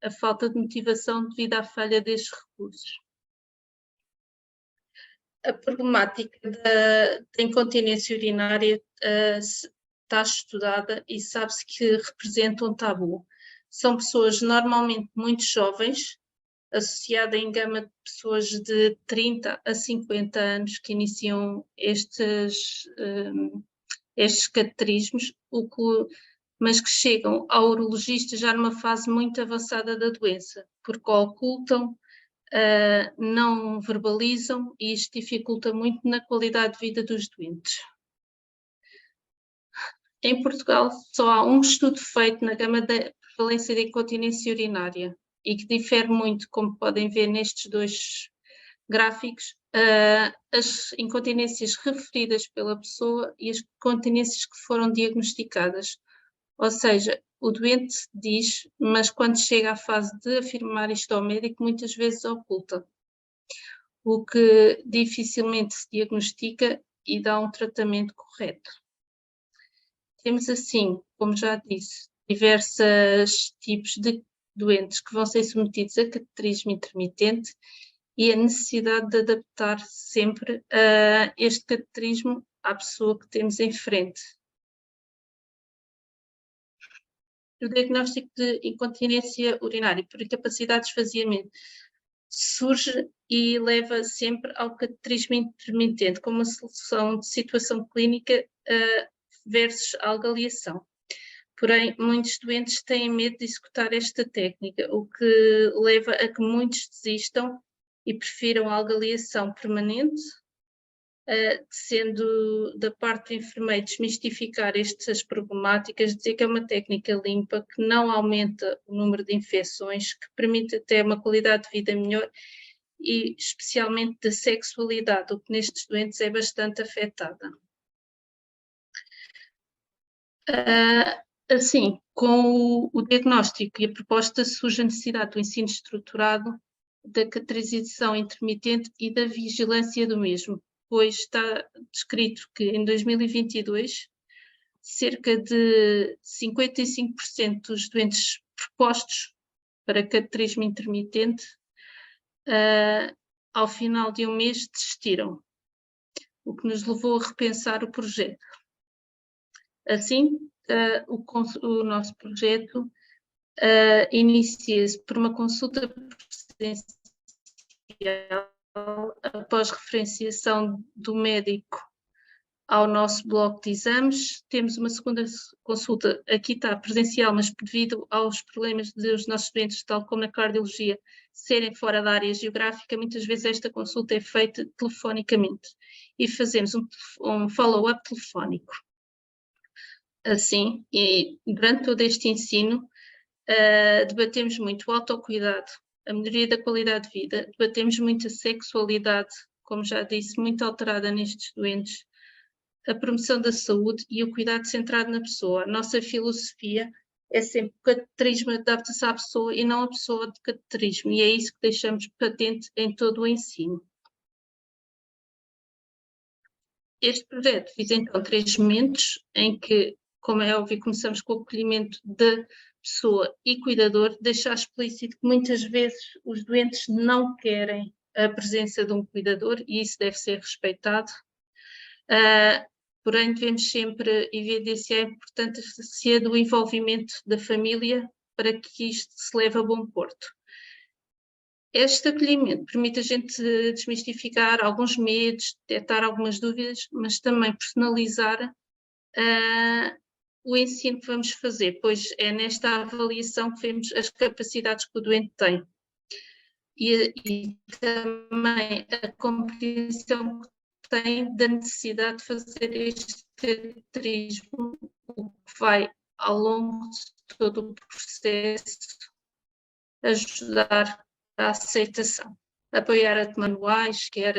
a falta de motivação devido à falha destes recursos. A problemática da incontinência urinária está estudada e sabe-se que representa um tabu. São pessoas normalmente muito jovens, associada em gama de pessoas de 30 a 50 anos que iniciam estes cateterismos, mas que chegam ao urologista já numa fase muito avançada da doença, porque ocultam, não verbalizam e isto dificulta muito na qualidade de vida dos doentes. Em Portugal só há um estudo feito na gama da prevalência da incontinência urinária e que difere muito, como podem ver nestes dois gráficos, as incontinências referidas pela pessoa e as incontinências que foram diagnosticadas. Ou seja, o doente diz, mas quando chega à fase de afirmar isto ao médico, muitas vezes oculta, o que dificilmente se diagnostica e dá um tratamento correto. Temos assim, como já disse, diversos tipos de doentes que vão ser submetidos a cateterismo intermitente e a necessidade de adaptar sempre este cateterismo à pessoa que temos em frente. O diagnóstico de incontinência urinária por incapacidade de esvaziamento surge e leva sempre ao cateterismo intermitente como uma solução de situação clínica versus algaliação. Porém, muitos doentes têm medo de executar esta técnica, o que leva a que muitos desistam e prefiram a algaliação permanente, sendo da parte do enfermeiro desmistificar estas problemáticas, dizer que é uma técnica limpa, que não aumenta o número de infecções, que permite até uma qualidade de vida melhor e especialmente da sexualidade, o que nestes doentes é bastante afetada. Assim, com o diagnóstico e a proposta surge a necessidade do ensino estruturado, da cateterização intermitente e da vigilância do mesmo, pois está descrito que em 2022 cerca de 55% dos doentes propostos para cateterismo intermitente ao final de um mês desistiram, o que nos levou a repensar o projeto. Assim, o nosso projeto inicia-se por uma consulta presencial após referenciação do médico ao nosso bloco de exames. Temos uma segunda consulta, aqui está presencial, mas devido aos problemas dos nossos doentes, tal como na cardiologia, serem fora da área geográfica, muitas vezes esta consulta é feita telefonicamente e fazemos um follow-up telefónico. Assim, e durante todo este ensino, debatemos muito o autocuidado, a melhoria da qualidade de vida, debatemos muito a sexualidade, como já disse, muito alterada nestes doentes, a promoção da saúde e o cuidado centrado na pessoa. A nossa filosofia é sempre o cateterismo adapta-se à pessoa e não a pessoa de cateterismo, e é isso que deixamos patente em todo o ensino. Este projeto visa então 3 momentos em que, como é óbvio, começamos com o acolhimento da pessoa e cuidador, deixar explícito que muitas vezes os doentes não querem a presença de um cuidador e isso deve ser respeitado. Porém, devemos sempre evidenciar a importância do envolvimento da família para que isto se leve a bom porto. Este acolhimento permite a gente desmistificar alguns medos, detectar algumas dúvidas, mas também personalizar o ensino que vamos fazer, pois é nesta avaliação que vemos as capacidades que o doente tem. E também a compreensão que tem da necessidade de fazer este cateterismo, o que vai, ao longo de todo o processo, ajudar a aceitação. apoiar a manuais, quer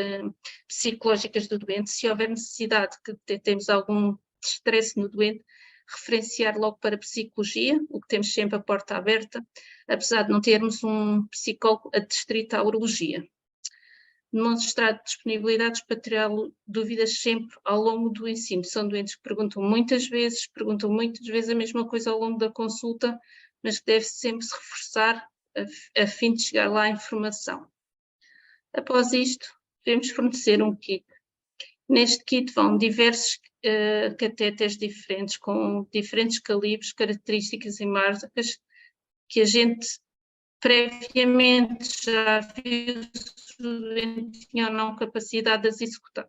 psicológicas do doente. Se houver necessidade que temos algum estresse no doente, referenciar logo para a psicologia, o que temos sempre a porta aberta, apesar de não termos um psicólogo adstrito à urologia. Demonstrar disponibilidades para tirar dúvidas sempre ao longo do ensino. São doentes que perguntam muitas vezes a mesma coisa ao longo da consulta, mas que deve sempre se reforçar a fim de chegar lá a informação. Após isto, devemos fornecer um kit. Neste kit vão diversos catéteres diferentes, com diferentes calibres, características e marcas, que a gente previamente já viu se o doente tinha ou não capacidade de as executar.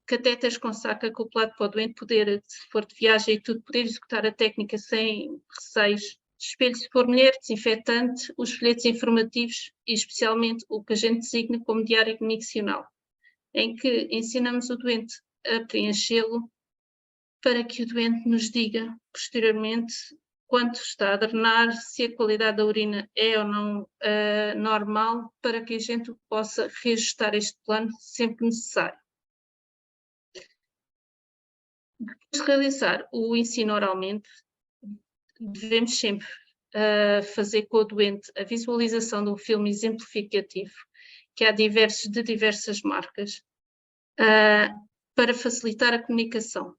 Catéteres com saco acoplado para o doente poder, se for de viagem e tudo, poder executar a técnica sem receios. Espelho, se for mulher, desinfetante, os folhetos informativos e especialmente o que a gente designa como diário miccional, em que ensinamos o doente a preenchê-lo para que o doente nos diga posteriormente quanto está a drenar, se a qualidade da urina é ou não normal, para que a gente possa reajustar este plano sempre necessário. Depois de realizar o ensino oralmente, devemos sempre fazer com o doente a visualização de um filme exemplificativo, que há de diversas marcas, para facilitar a comunicação,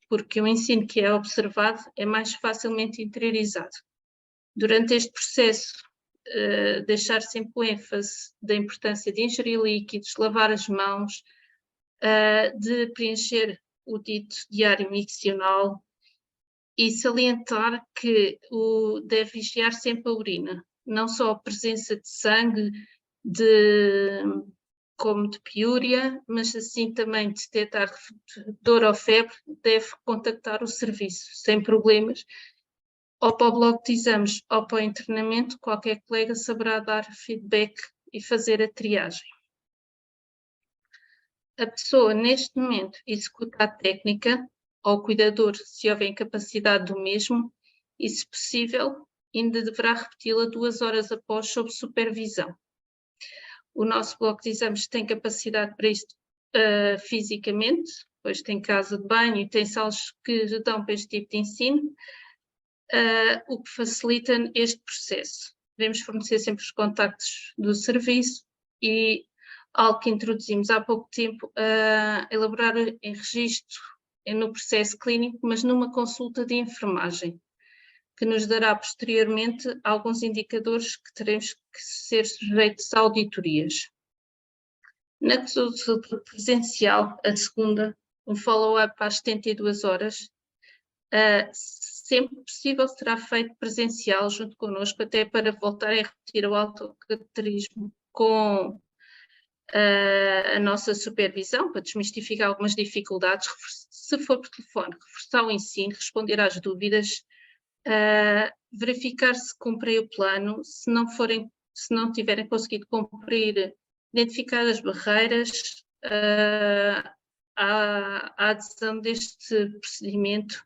porque o ensino que é observado é mais facilmente interiorizado. Durante este processo, deixar sempre o ênfase da importância de ingerir líquidos, lavar as mãos, de preencher o dito diário miccional e salientar que deve vigiar sempre a urina, não só a presença de sangue, como de piúria, mas assim também de detectar dor ou febre, deve contactar o serviço, sem problemas. Ou para o bloco de exames ou para o internamento, qualquer colega saberá dar feedback e fazer a triagem. A pessoa, neste momento, executa a técnica, ou o cuidador, se houver incapacidade do mesmo, e, se possível, ainda deverá repeti-la 2 horas após, sob supervisão. O nosso bloco de exames tem capacidade para isto fisicamente, pois tem casa de banho e tem salas que dão para este tipo de ensino, o que facilita este processo. Devemos fornecer sempre os contactos do serviço e algo que introduzimos há pouco tempo, elaborar em registro no processo clínico, mas numa consulta de enfermagem, que nos dará posteriormente alguns indicadores que teremos que ser sujeitos a auditorias. Na consulta presencial, a segunda, um follow-up às 72 horas, sempre possível será feito presencial junto connosco, até para voltar a repetir o autocateterismo com a nossa supervisão, para desmistificar algumas dificuldades, se for por telefone, reforçar o ensino, responder às dúvidas, verificar se cumprem o plano, se não tiverem conseguido cumprir, identificar as barreiras à adesão deste procedimento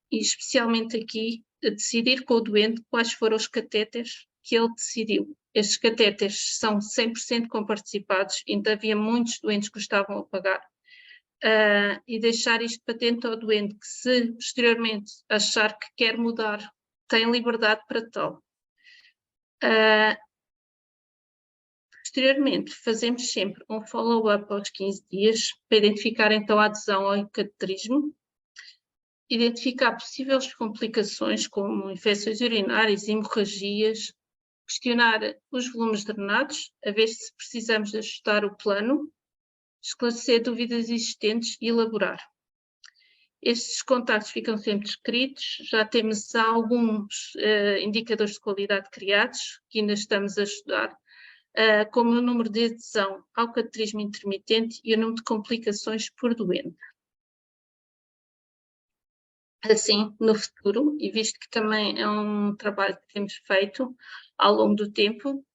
e especialmente aqui decidir com o doente quais foram os catéteres que ele decidiu. Estes catéteres são 100% comparticipados, ainda havia muitos doentes que estavam a pagar, e deixar isto patente ao doente que, se posteriormente achar que quer mudar, tem liberdade para tal. Posteriormente, fazemos sempre um follow-up aos 15 dias para identificar então a adesão ao cateterismo, identificar possíveis complicações como infecções urinárias, hemorragias, questionar os volumes drenados, a ver se precisamos de ajustar o plano, esclarecer dúvidas existentes e elaborar. Estes contactos ficam sempre descritos, já temos alguns indicadores de qualidade criados, que ainda estamos a estudar, como o número de adesão ao cateterismo intermitente e o número de complicações por doente. Assim, no futuro, e visto que também é um trabalho que temos feito ao longo do tempo,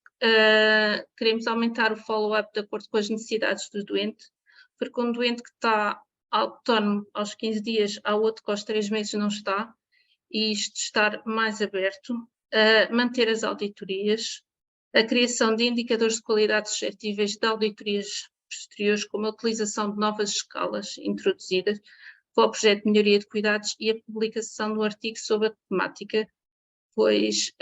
queremos aumentar o follow-up de acordo com as necessidades do doente, porque um doente que está autónomo aos 15 dias, há outro que aos 3 meses não está, e isto estar mais aberto, manter as auditorias, a criação de indicadores de qualidade suscetíveis de auditorias posteriores, como a utilização de novas escalas introduzidas para o projeto de melhoria de cuidados e a publicação do artigo sobre a temática, pois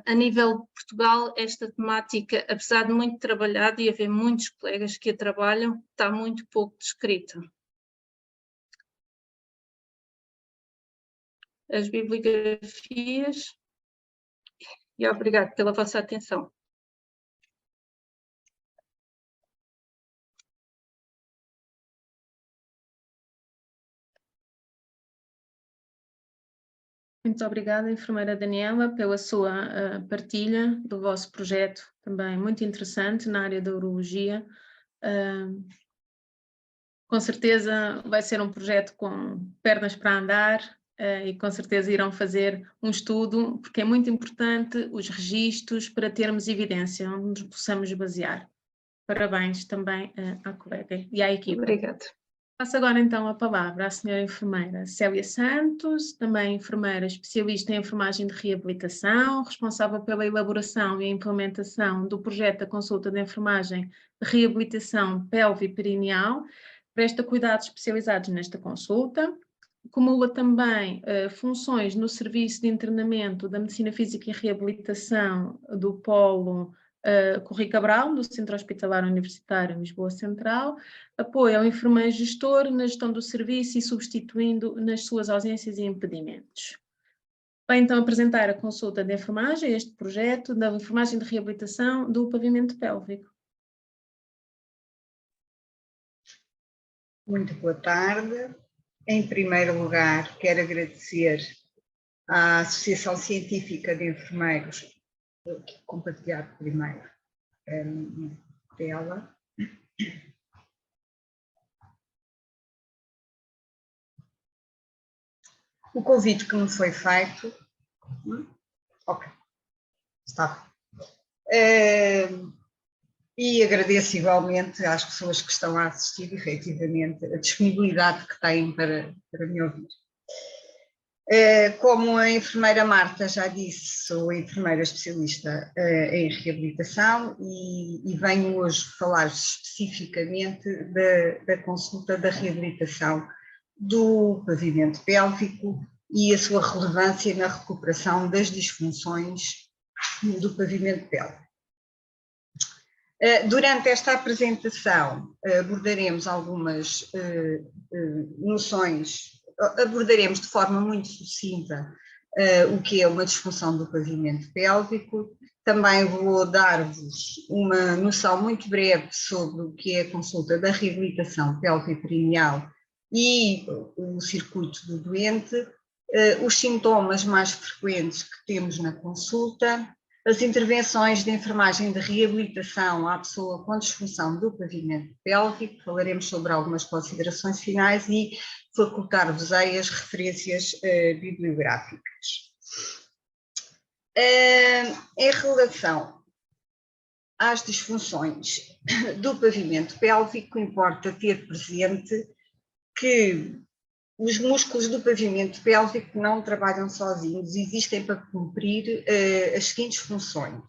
a nível de Portugal esta temática, apesar de muito trabalhada e haver muitos colegas que a trabalham, está muito pouco descrita. As bibliografias, e obrigado pela vossa atenção. Muito obrigada, enfermeira Daniela, pela sua partilha do vosso projeto, também muito interessante na área da urologia. Com certeza vai ser um projeto com pernas para andar e com certeza irão fazer um estudo, porque é muito importante os registros para termos evidência, onde nos possamos basear. Parabéns também à colega e à equipa. Obrigada. Passo agora então a palavra à senhora enfermeira Célia Santos, também enfermeira especialista em enfermagem de reabilitação, responsável pela elaboração e implementação do projeto da consulta de enfermagem de reabilitação pelvi-perineal, presta cuidados especializados nesta consulta, acumula também funções no serviço de internamento da medicina física e reabilitação do Polo Correio Cabral, do Centro Hospitalar Universitário Lisboa Central, apoia ao enfermeiro gestor na gestão do serviço e substituindo nas suas ausências e impedimentos. Vai então apresentar a consulta de enfermagem, este projeto da enfermagem de reabilitação do pavimento pélvico. Muito boa tarde. Em primeiro lugar, quero agradecer à Associação Científica de Enfermeiros, vou aqui compartilhar primeiro a minha tela. O convite que me foi feito. Ok, está. E agradeço igualmente às pessoas que estão a assistir, efetivamente, a disponibilidade que têm para me ouvir. Como a enfermeira Marta já disse, sou enfermeira especialista em reabilitação e venho hoje falar especificamente da consulta da reabilitação do pavimento pélvico e a sua relevância na recuperação das disfunções do pavimento pélvico. Durante esta apresentação abordaremos algumas noções, abordaremos de forma muito sucinta o que é uma disfunção do pavimento pélvico. Também vou dar-vos uma noção muito breve sobre o que é a consulta da reabilitação pélvico-perineal e o circuito do doente, os sintomas mais frequentes que temos na consulta, as intervenções de enfermagem de reabilitação à pessoa com disfunção do pavimento pélvico, falaremos sobre algumas considerações finais e facultar-vos-ei as referências bibliográficas. Em relação às disfunções do pavimento pélvico, importa ter presente que os músculos do pavimento pélvico não trabalham sozinhos, existem para cumprir as seguintes funções: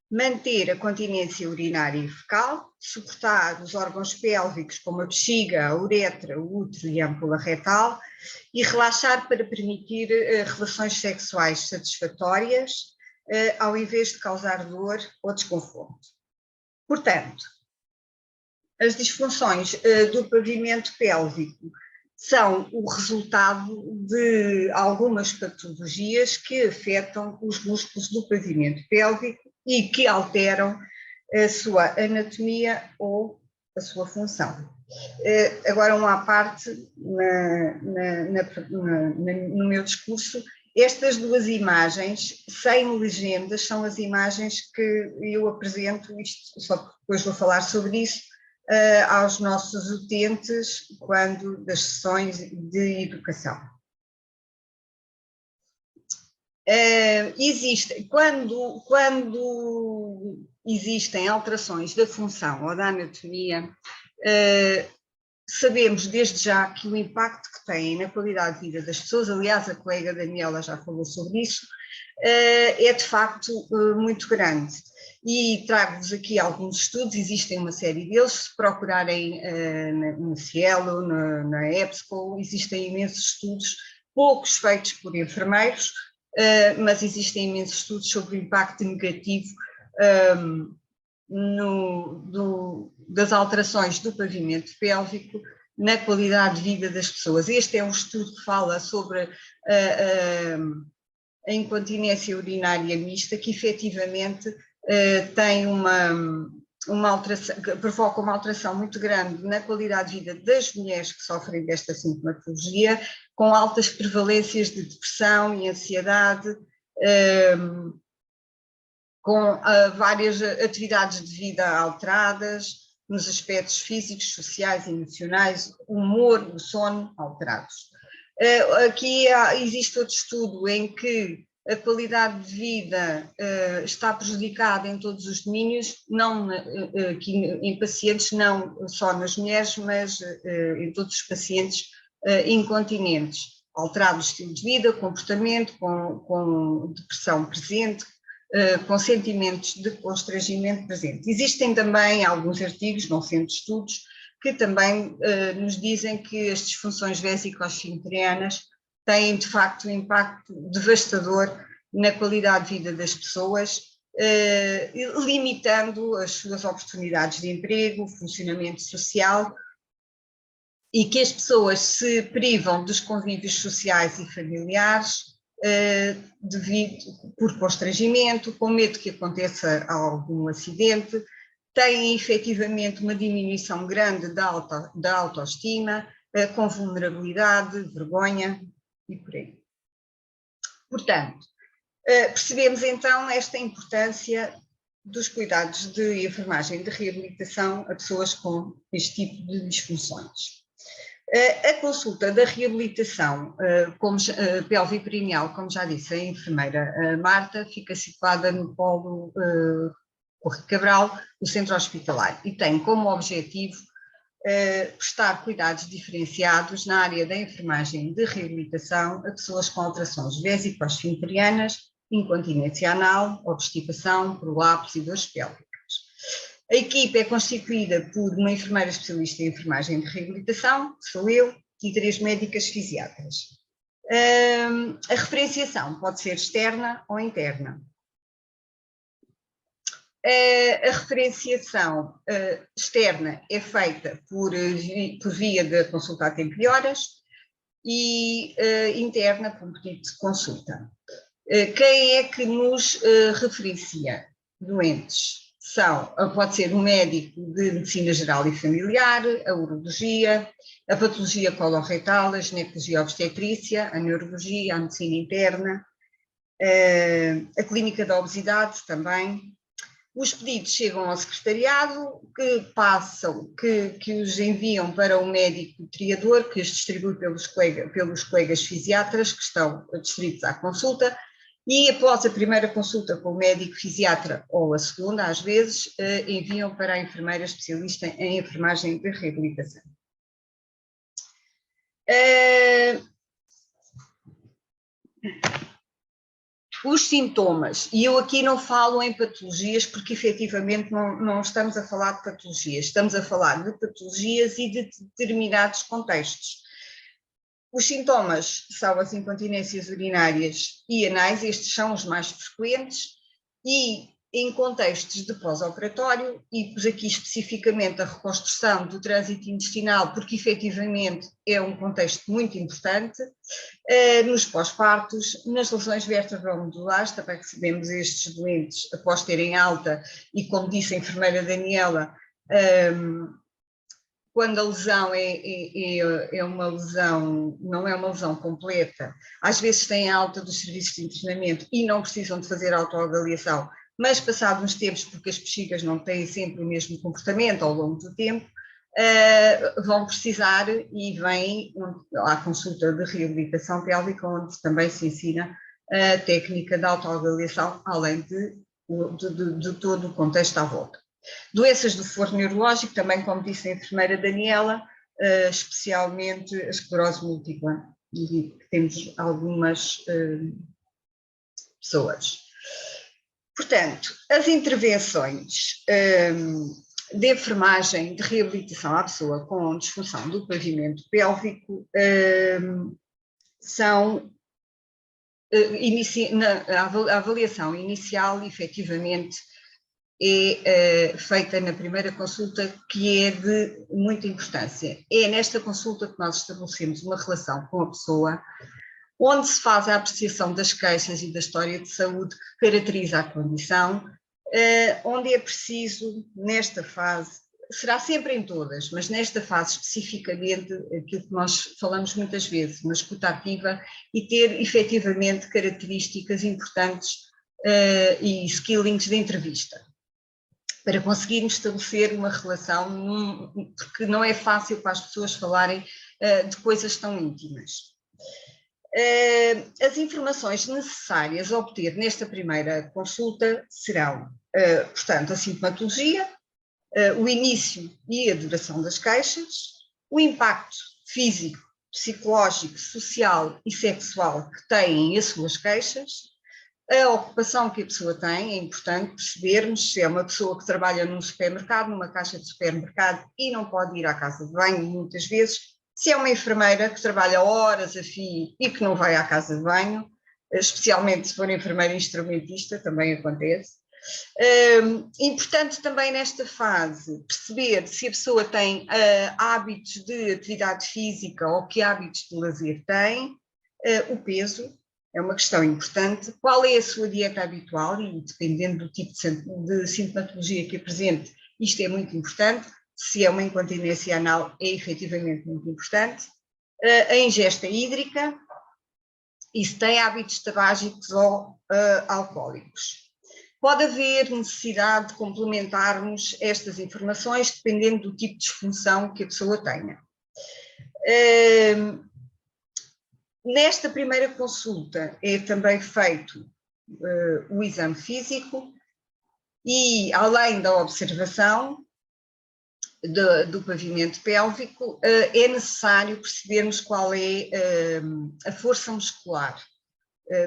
manter a continência urinária e fecal, suportar os órgãos pélvicos como a bexiga, a uretra, o útero e a âmpula retal e relaxar para permitir relações sexuais satisfatórias, ao invés de causar dor ou desconforto. Portanto, as disfunções do pavimento pélvico são o resultado de algumas patologias que afetam os músculos do pavimento pélvico e que alteram a sua anatomia ou a sua função. Agora, uma à parte, no meu discurso, estas duas imagens, sem legendas, são as imagens que eu apresento, isto só depois vou falar sobre isso, aos nossos utentes quando das sessões de educação. Quando existem alterações da função ou da anatomia, sabemos desde já que o impacto que têm na qualidade de vida das pessoas, aliás, a colega Daniela já falou sobre isso, é de facto muito grande. E trago-vos aqui alguns estudos, existem uma série deles, se procurarem no Cielo, na EBSCO, existem imensos estudos, poucos feitos por enfermeiros, mas existem imensos estudos sobre o impacto negativo das alterações do pavimento pélvico na qualidade de vida das pessoas. Este é um estudo que fala sobre a incontinência urinária mista, que efetivamente tem uma alteração, provoca uma alteração muito grande na qualidade de vida das mulheres que sofrem desta sintomatologia, com altas prevalências de depressão e ansiedade, com várias atividades de vida alteradas, nos aspectos físicos, sociais, emocionais, humor, o sono alterados. Aqui existe outro estudo em que a qualidade de vida está prejudicada em todos os domínios, não aqui em pacientes, não só nas mulheres, mas em todos os pacientes incontinentes. Alterado o estilo de vida, comportamento, com depressão presente, com sentimentos de constrangimento presente. Existem também alguns artigos, não sendo estudos, que também nos dizem que as disfunções vesicosfincterianas têm de facto um impacto devastador na qualidade de vida das pessoas, limitando as suas oportunidades de emprego, funcionamento social, e que as pessoas se privam dos convívios sociais e familiares por constrangimento, com medo que aconteça algum acidente, têm efetivamente uma diminuição grande da autoestima, com vulnerabilidade, vergonha e por aí. Portanto, percebemos então esta importância dos cuidados de enfermagem de reabilitação a pessoas com este tipo de disfunções. A consulta da reabilitação pelviperineal, como já disse a enfermeira Marta, fica situada no Polo Correio Cabral, no centro hospitalar, e tem como objetivo prestar cuidados diferenciados na área da enfermagem de reabilitação a pessoas com alterações vesicosfincterianas, incontinência anal, obstipação, prolapso e dores pélvicas. A equipe é constituída por uma enfermeira especialista em enfermagem de reabilitação, que sou eu, e 3 médicas fisiatras. A referenciação pode ser externa ou interna. A referenciação externa é feita por via da consulta a tempo e horas e interna por pedido de consulta. Quem é que nos referencia? Doentes. Pode ser um médico de medicina geral e familiar, a urologia, a patologia coloretal, a ginecologia obstetrícia, a neurologia, a medicina interna, a clínica da obesidade também. Os pedidos chegam ao secretariado, que os enviam para o médico triador, que os distribui pelos colegas fisiatras que estão distritos à consulta, e após a primeira consulta com o médico fisiatra, ou a segunda, às vezes, enviam para a enfermeira especialista em enfermagem de reabilitação. Os sintomas, e eu aqui não falo em patologias, porque efetivamente não estamos a falar de patologias, estamos a falar de patologias e de determinados contextos. Os sintomas são as incontinências urinárias e anais, estes são os mais frequentes, e em contextos de pós-operatório, e pus aqui especificamente a reconstrução do trânsito intestinal, porque efetivamente é um contexto muito importante, nos pós-partos, nas lesões vertebromedulares, também recebemos estes doentes após terem alta, e como disse a enfermeira Daniela, quando a lesão é uma lesão, não é uma lesão completa, às vezes têm alta dos serviços de internamento e não precisam de fazer autoavaliação, mas passados uns tempos, porque as bexigas não têm sempre o mesmo comportamento ao longo do tempo, vão precisar e vêm à consulta de reabilitação pélvica, onde também se ensina a técnica da autoavaliação, além de todo o contexto à volta. Doenças do foro neurológico, também como disse a enfermeira Daniela, especialmente a esclerose múltipla, e temos algumas pessoas. Portanto, as intervenções de enfermagem, de reabilitação à pessoa com disfunção do pavimento pélvico são a avaliação inicial, efetivamente, é feita na primeira consulta, que é de muita importância. É nesta consulta que nós estabelecemos uma relação com a pessoa, onde se faz a apreciação das queixas e da história de saúde que caracteriza a condição, onde é preciso, nesta fase, será sempre em todas, mas nesta fase especificamente, aquilo que nós falamos muitas vezes, uma escuta ativa e ter efetivamente características importantes e skillings de entrevista, para conseguirmos estabelecer uma relação, porque não é fácil para as pessoas falarem de coisas tão íntimas. As informações necessárias a obter nesta primeira consulta serão, portanto, a sintomatologia, o início e a duração das queixas, o impacto físico, psicológico, social e sexual que têm as suas queixas, a ocupação que a pessoa tem. É importante percebermos se é uma pessoa que trabalha num supermercado, numa caixa de supermercado e não pode ir à casa de banho muitas vezes, se é uma enfermeira que trabalha horas a fio e que não vai à casa de banho, especialmente se for enfermeira instrumentista, também acontece. Importante também nesta fase perceber se a pessoa tem hábitos de atividade física ou que hábitos de lazer tem, o peso é uma questão importante, qual é a sua dieta habitual e dependendo do tipo de sintomatologia que apresente, isto é muito importante. Se é uma incontinência anal, é efetivamente muito importante. A ingesta hídrica e se tem hábitos tabágicos ou alcoólicos. Pode haver necessidade de complementarmos estas informações dependendo do tipo de disfunção que a pessoa tenha. Nesta primeira consulta é também feito o exame físico e, além da observação do pavimento pélvico, é necessário percebermos qual é a força muscular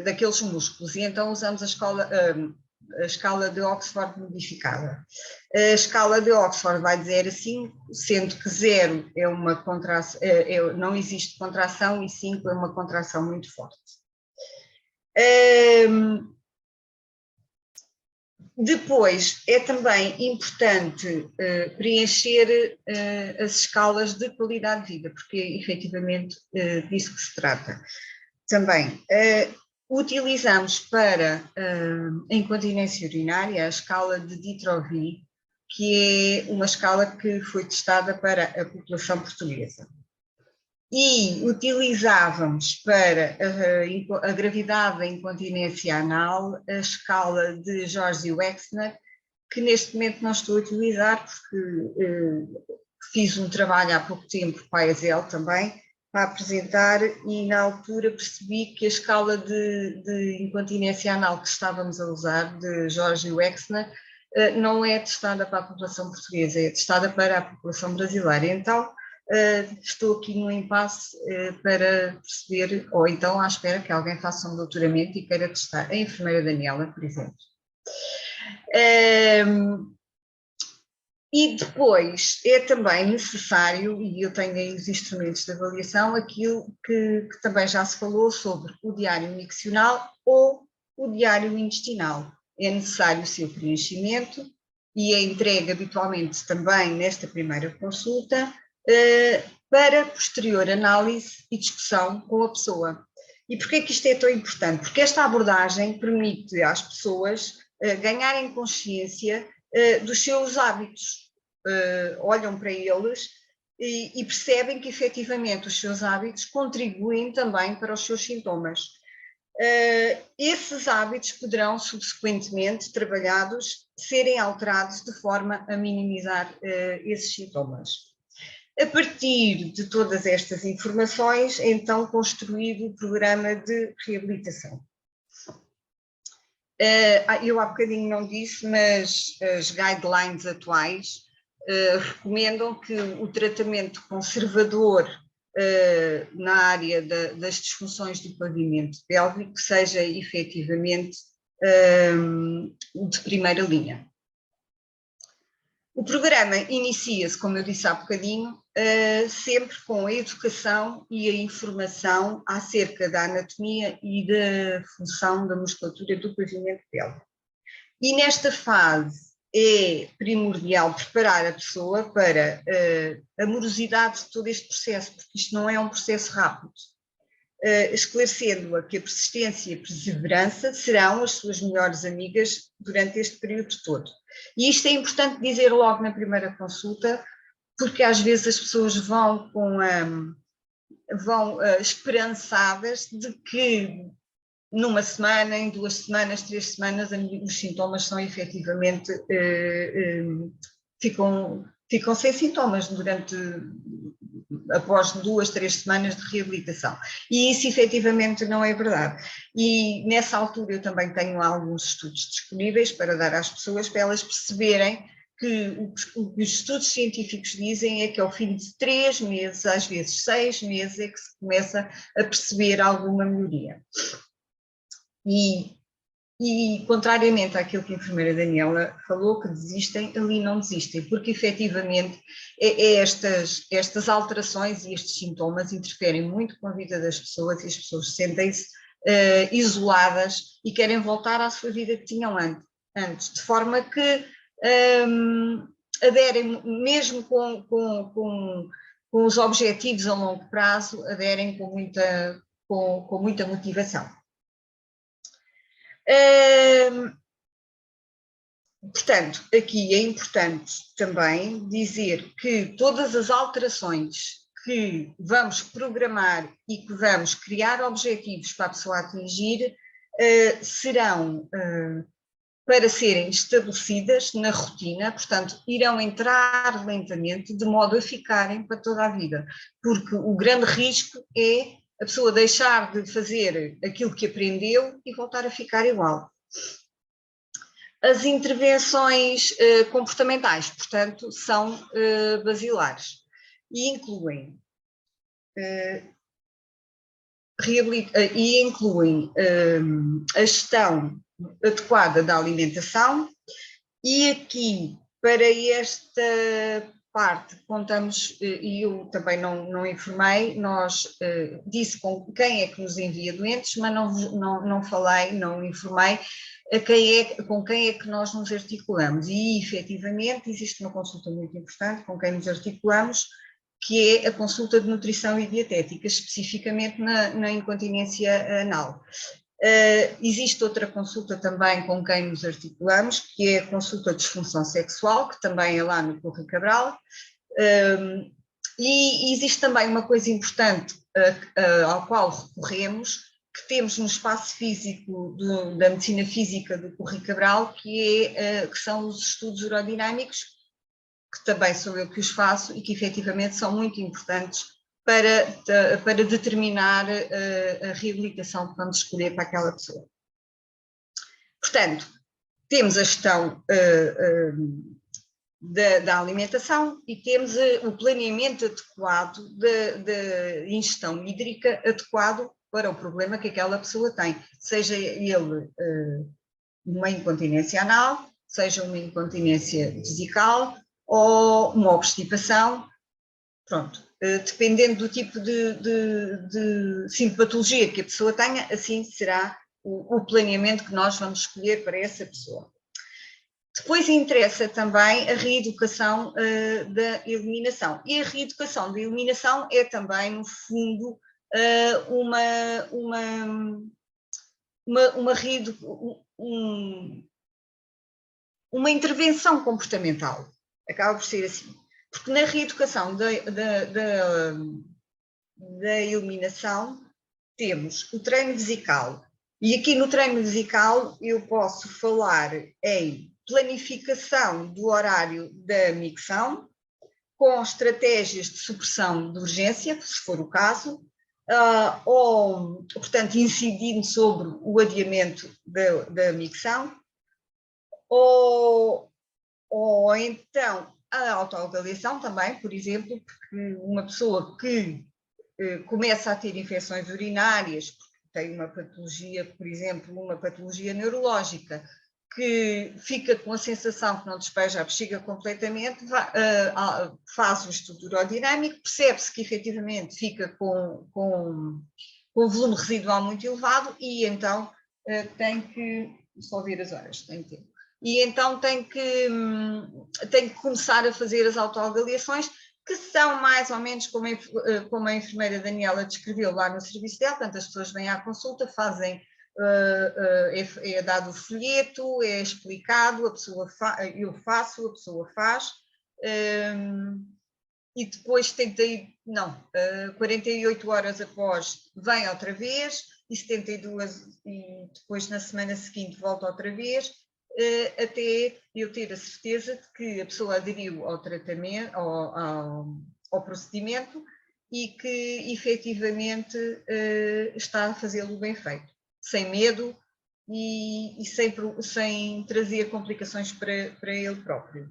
daqueles músculos, e então usamos a escala de Oxford modificada. A escala de Oxford vai de 0 a 5, sendo que 0 é uma contração, não existe contração, e 5 é uma contração muito forte. Depois, é também importante preencher as escalas de qualidade de vida, porque é efetivamente disso que se trata. Também utilizamos para a incontinência urinária a escala de Ditrovy, que é uma escala que foi testada para a população portuguesa. E utilizávamos para a gravidade da incontinência anal a escala de George Wexner, que neste momento não estou a utilizar porque fiz um trabalho há pouco tempo para a ESEL também, para apresentar, e na altura percebi que a escala de incontinência anal que estávamos a usar, de George Wexner, não é testada para a população portuguesa, é testada para a população brasileira. Então, estou aqui no impasse para perceber, ou então à espera que alguém faça um doutoramento e queira testar. A enfermeira Daniela, por exemplo. E depois é também necessário, e eu tenho aí os instrumentos de avaliação, aquilo que também já se falou sobre o diário miccional ou o diário intestinal. É necessário o seu preenchimento e é entregue habitualmente também nesta primeira consulta, para posterior análise e discussão com a pessoa. E porquê que isto é tão importante? Porque esta abordagem permite às pessoas ganharem consciência dos seus hábitos, olham para eles e percebem que efetivamente os seus hábitos contribuem também para os seus sintomas. Esses hábitos poderão subsequentemente trabalhados, serem alterados de forma a minimizar esses sintomas. A partir de todas estas informações, é então construído o programa de reabilitação. Eu há bocadinho não disse, mas as guidelines atuais recomendam que o tratamento conservador na área das disfunções do pavimento pélvico seja efetivamente de primeira linha. O programa inicia-se, como eu disse há bocadinho, sempre com a educação e a informação acerca da anatomia e da função da musculatura do pavimento pélvico. E nesta fase é primordial preparar a pessoa para a morosidade de todo este processo, porque isto não é um processo rápido, esclarecendo-a que a persistência e a perseverança serão as suas melhores amigas durante este período todo. E isto é importante dizer logo na primeira consulta, porque às vezes as pessoas vão esperançadas de que numa semana, em 2 semanas, 3 semanas, os sintomas são efetivamente, ficam sem sintomas após 2, 3 semanas de reabilitação. E isso efetivamente não é verdade. E nessa altura eu também tenho alguns estudos disponíveis para dar às pessoas, para elas perceberem que o que os estudos científicos dizem é que ao fim de 3 meses, às vezes 6 meses, é que se começa a perceber alguma melhoria. E contrariamente àquilo que a enfermeira Daniela falou, que desistem, ali não desistem, porque efetivamente estas alterações e estes sintomas interferem muito com a vida das pessoas e as pessoas sentem-se isoladas e querem voltar à sua vida que tinham antes, de forma que aderem, mesmo com os objetivos a longo prazo, aderem com muita motivação. Portanto, aqui é importante também dizer que todas as alterações que vamos programar e que vamos criar objetivos para a pessoa atingir serão para serem estabelecidas na rotina, portanto, irão entrar lentamente de modo a ficarem para toda a vida, porque o grande risco é a pessoa deixar de fazer aquilo que aprendeu e voltar a ficar igual. As intervenções comportamentais, portanto, são basilares e incluem a gestão adequada da alimentação, e aqui, para esta parte, contamos, e eu também não informei, nós disse com quem é que nos envia doentes, mas não informei com quem é que nós nos articulamos, e efetivamente existe uma consulta muito importante com quem nos articulamos, que é a consulta de nutrição e dietética, especificamente na incontinência anal. Existe outra consulta também com quem nos articulamos, que é a consulta de disfunção sexual, que também é lá no Correio Cabral, e existe também uma coisa importante ao qual recorremos, que temos no espaço físico da medicina física do Correio Cabral, que são os estudos urodinâmicos, que também sou eu que os faço e que efetivamente são muito importantes para determinar a reabilitação que vamos escolher para aquela pessoa. Portanto, temos a gestão da alimentação e temos o planeamento adequado da ingestão hídrica adequado para o problema que aquela pessoa tem, seja ele uma incontinência anal, seja uma incontinência vesical ou uma obstipação, pronto. Dependendo do tipo de sintomatologia que a pessoa tenha, assim será o planeamento que nós vamos escolher para essa pessoa. Depois interessa também a reeducação da eliminação. E a reeducação da eliminação é também, no fundo, uma intervenção comportamental. Acaba por ser assim. Porque na reeducação da eliminação temos o treino vesical. E aqui no treino vesical eu posso falar em planificação do horário da micção, com estratégias de supressão de urgência, se for o caso, ou, portanto, incidindo sobre o adiamento da micção, ou então a autoavaliação também, por exemplo, porque uma pessoa que começa a ter infecções urinárias, porque tem uma patologia, por exemplo, uma patologia neurológica, que fica com a sensação que não despeja a bexiga completamente, faz o estudo urodinâmico, percebe-se que efetivamente fica com volume residual muito elevado e então tem que, só ver as horas, tem tempo, e então tem que começar a fazer as autoavaliações, que são mais ou menos como a enfermeira Daniela descreveu lá no serviço dela. Portanto, as pessoas vêm à consulta, fazem, é dado o folheto, é explicado, a pessoa eu faço, a pessoa faz, e depois 48 horas após vem outra vez, e 72, e depois na semana seguinte volta outra vez, até eu ter a certeza de que a pessoa aderiu ao tratamento, ao procedimento, e que efetivamente está a fazê-lo bem feito, sem medo e sem trazer complicações para ele próprio.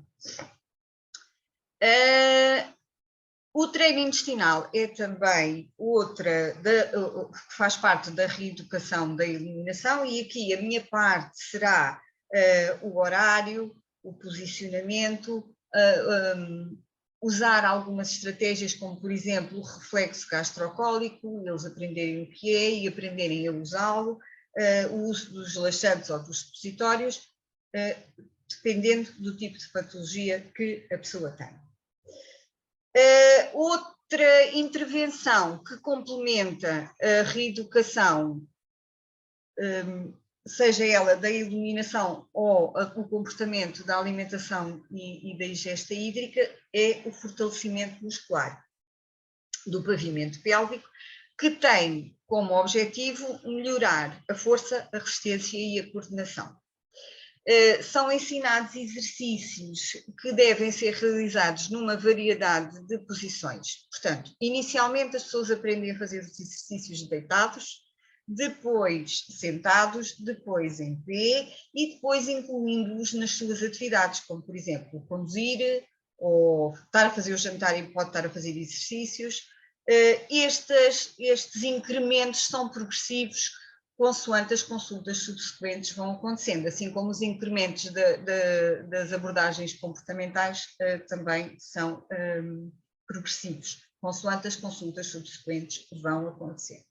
O treino intestinal é também outra, que faz parte da reeducação da eliminação, e aqui a minha parte será o horário, o posicionamento, usar algumas estratégias, como por exemplo o reflexo gastrocólico, eles aprenderem o que é e aprenderem a usá-lo, o uso dos laxantes ou dos supositórios, dependendo do tipo de patologia que a pessoa tem. Outra intervenção que complementa a reeducação, seja ela da eliminação ou o comportamento da alimentação e da ingesta hídrica, é o fortalecimento muscular do pavimento pélvico, que tem como objetivo melhorar a força, a resistência e a coordenação. São ensinados exercícios que devem ser realizados numa variedade de posições. Portanto, inicialmente as pessoas aprendem a fazer os exercícios deitados, depois sentados, depois em pé e depois incluindo-os nas suas atividades, como por exemplo conduzir ou estar a fazer o jantar e pode estar a fazer exercícios. Estes incrementos são progressivos consoante as consultas subsequentes vão acontecendo, assim como os incrementos das abordagens comportamentais também são progressivos, consoante as consultas subsequentes vão acontecendo.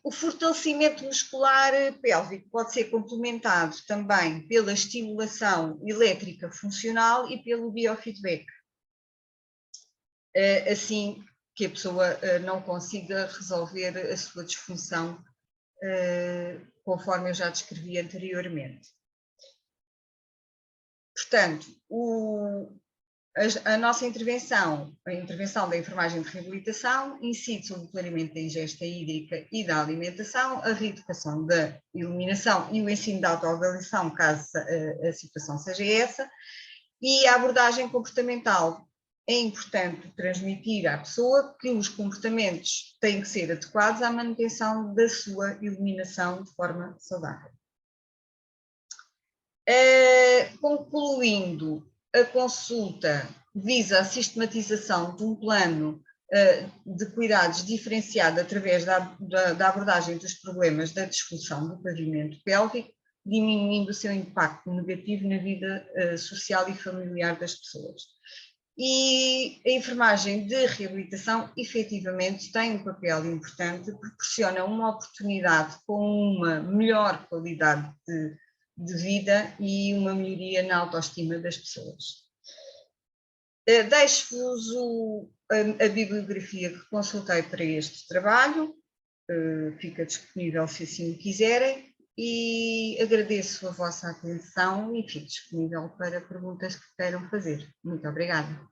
O fortalecimento muscular pélvico pode ser complementado também pela estimulação elétrica funcional e pelo biofeedback, assim que a pessoa não consiga resolver a sua disfunção, conforme eu já descrevi anteriormente. Portanto, a nossa intervenção, a intervenção da enfermagem de reabilitação, incide sobre o planeamento da ingesta hídrica e da alimentação, a reeducação da eliminação e o ensino da autoavaliação, caso a situação seja essa, e a abordagem comportamental. É importante transmitir à pessoa que os comportamentos têm que ser adequados à manutenção da sua eliminação de forma saudável. Concluindo, a consulta visa a sistematização de um plano de cuidados diferenciado através da abordagem dos problemas da disfunção do pavimento pélvico, diminuindo o seu impacto negativo na vida social e familiar das pessoas. E a enfermagem de reabilitação efetivamente tem um papel importante, proporciona uma oportunidade com uma melhor qualidade de vida e uma melhoria na autoestima das pessoas. Deixo-vos a bibliografia que consultei para este trabalho, fica disponível se assim o quiserem, e agradeço a vossa atenção e fico disponível para perguntas que queiram fazer. Muito obrigada.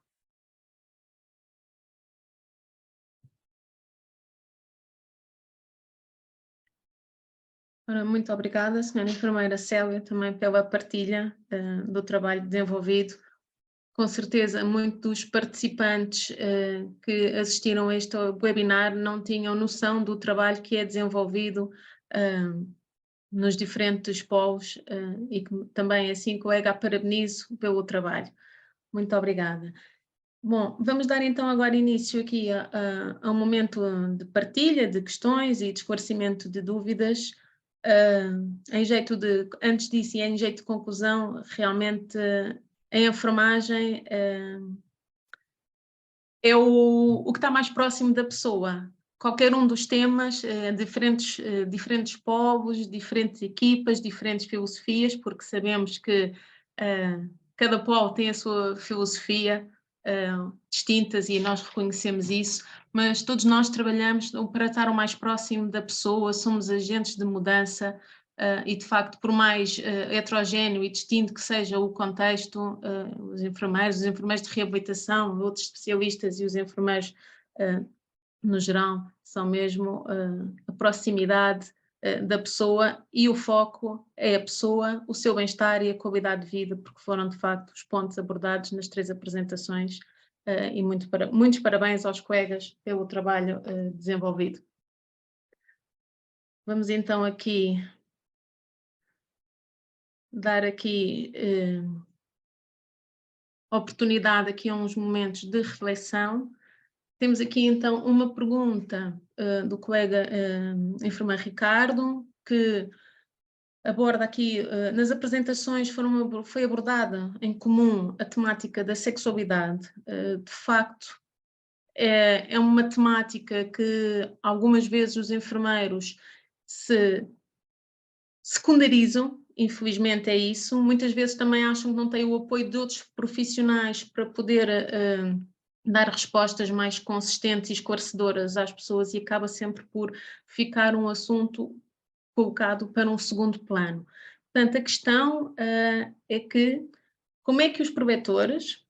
Muito obrigada, senhora enfermeira Célia, também pela partilha do trabalho desenvolvido. Com certeza, muitos dos participantes que assistiram a este webinar não tinham noção do trabalho que é desenvolvido nos diferentes polos e que também, assim, colega, parabenizo pelo trabalho. Muito obrigada. Bom, vamos dar então agora início aqui a um momento de partilha de questões e de esclarecimento de dúvidas. Antes disso e em jeito de conclusão, realmente a enfermagem é o que está mais próximo da pessoa. Qualquer um dos temas, diferentes povos, diferentes equipas, diferentes filosofias, porque sabemos que cada polo tem a sua filosofia distintas e nós reconhecemos isso, mas todos nós trabalhamos para estar o mais próximo da pessoa, somos agentes de mudança e de facto por mais heterogéneo e distinto que seja o contexto, os enfermeiros de reabilitação, outros especialistas e os enfermeiros no geral são mesmo a proximidade da pessoa e o foco é a pessoa, o seu bem-estar e a qualidade de vida, porque foram de facto os pontos abordados nas 3 apresentações e muitos parabéns aos colegas pelo trabalho desenvolvido. Vamos então aqui dar aqui oportunidade aqui a uns momentos de reflexão. Temos aqui então uma pergunta do colega enfermeiro Ricardo, que aborda aqui, nas apresentações foi abordada em comum a temática da sexualidade. De facto, é uma temática que algumas vezes os enfermeiros se secundarizam, infelizmente é isso, muitas vezes também acham que não têm o apoio de outros profissionais para poder dar respostas mais consistentes e esclarecedoras às pessoas e acaba sempre por ficar um assunto colocado para um segundo plano. Portanto, a questão é que como é que os prevetores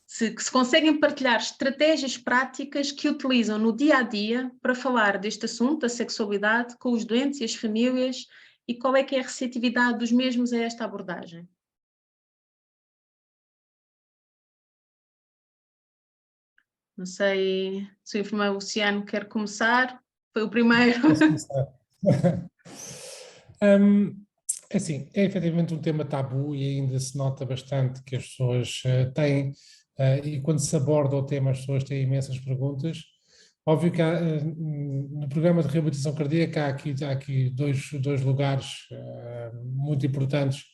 se conseguem partilhar estratégias práticas que utilizam no dia-a-dia para falar deste assunto, da sexualidade, com os doentes e as famílias, e qual é que é a receptividade dos mesmos a esta abordagem? Não sei se o enfermeiro Luciano quer começar, foi o primeiro. Posso começar. Assim, é efetivamente um tema tabu e ainda se nota bastante que as pessoas têm, e quando se aborda o tema as pessoas têm imensas perguntas. Óbvio que no programa de reabilitação cardíaca há aqui dois lugares muito importantes,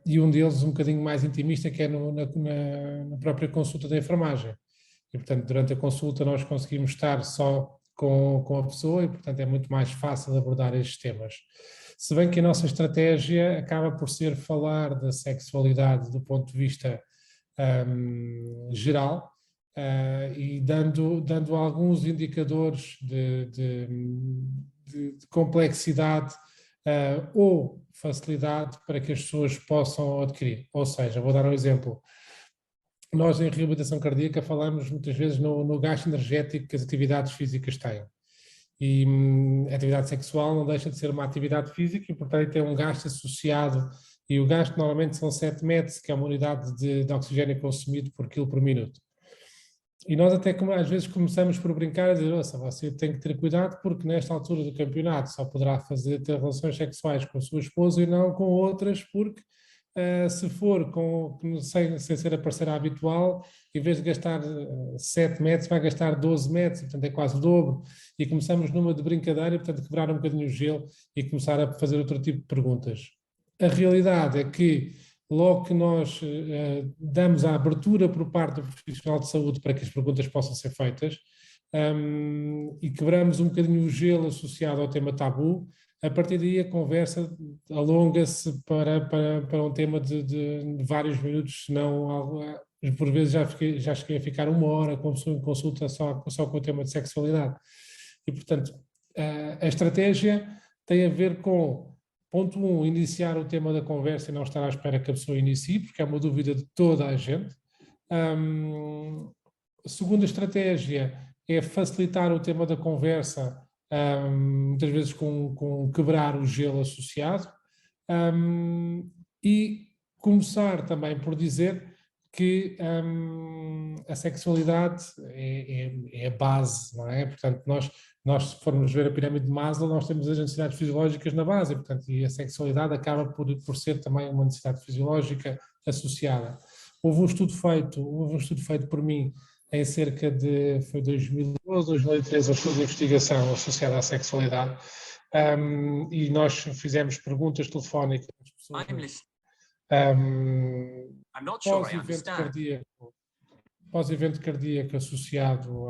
e um deles um bocadinho mais intimista, que é na própria consulta da enfermagem. E, portanto, durante a consulta nós conseguimos estar só com a pessoa e, portanto, é muito mais fácil abordar estes temas. Se bem que a nossa estratégia acaba por ser falar da sexualidade do ponto de vista geral e dando alguns indicadores de complexidade ou facilidade para que as pessoas possam adquirir. Ou seja, vou dar um exemplo. Nós, em reabilitação cardíaca, falamos muitas vezes no gasto energético que as atividades físicas têm. E a atividade sexual não deixa de ser uma atividade física e, portanto, tem um gasto associado. E o gasto normalmente são 7 metros, que é uma unidade de oxigênio consumido por quilo por minuto. E nós até às vezes começamos por brincar a dizer, nossa, você tem que ter cuidado porque nesta altura do campeonato só poderá ter relações sexuais com a sua esposa e não com outras, porque se for sem ser a parceira habitual, em vez de gastar 7 metros, vai gastar 12 metros, portanto é quase o dobro. E começamos numa de brincadeira, e, portanto, quebrar um bocadinho o gelo e começar a fazer outro tipo de perguntas. A realidade é que logo que nós damos a abertura por parte do profissional de saúde para que as perguntas possam ser feitas e quebramos um bocadinho o gelo associado ao tema tabu, a partir daí a conversa alonga-se para um tema de vários minutos, senão algo, por vezes já cheguei a ficar 1 hora com a pessoa em consulta só com o tema de sexualidade. E, portanto, a estratégia tem a ver com, ponto 1, iniciar o tema da conversa e não estar à espera que a pessoa inicie, porque é uma dúvida de toda a gente. A segunda estratégia é facilitar o tema da conversa, muitas vezes com quebrar o gelo associado, e começar também por dizer que a sexualidade é a base, não é? Portanto, nós se formos ver a pirâmide de Maslow, nós temos as necessidades fisiológicas na base, portanto, e a sexualidade acaba por ser também uma necessidade fisiológica associada. Houve um estudo feito por mim em cerca de, foi 2012, 2013, um estudo de investigação associado à sexualidade, e nós fizemos perguntas telefónicas às pessoas pós-evento cardíaco associado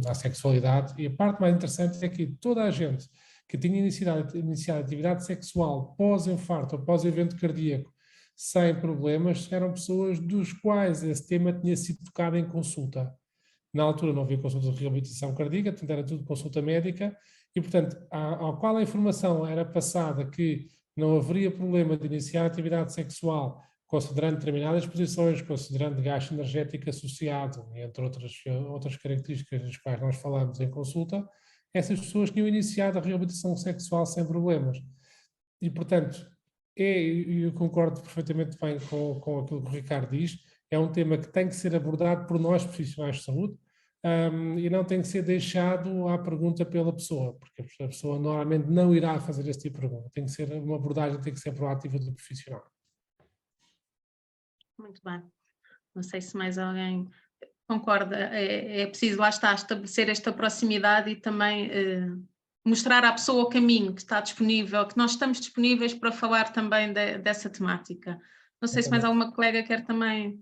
à sexualidade, e a parte mais interessante é que toda a gente que tinha iniciado atividade sexual pós-infarto ou pós-evento cardíaco sem problemas, eram pessoas dos quais esse tema tinha sido tocado em consulta. Na altura não havia consulta de reabilitação cardíaca, portanto era tudo consulta médica, e portanto, ao qual a informação era passada que não haveria problema de iniciar atividade sexual considerando determinadas posições, considerando gasto energético associado, entre outras características das quais nós falamos em consulta, essas pessoas tinham iniciado a reabilitação sexual sem problemas. E, portanto, eu concordo perfeitamente bem com aquilo que o Ricardo diz, é um tema que tem que ser abordado por nós, profissionais de saúde, e não tem que ser deixado à pergunta pela pessoa, porque a pessoa normalmente não irá fazer esse tipo de pergunta. Tem que ser uma abordagem, tem que ser proativa do profissional. Muito bem. Não sei se mais alguém concorda. É preciso, lá está, estabelecer esta proximidade e também mostrar à pessoa o caminho que está disponível, que nós estamos disponíveis para falar também dessa temática. Não sei se mais alguma colega quer também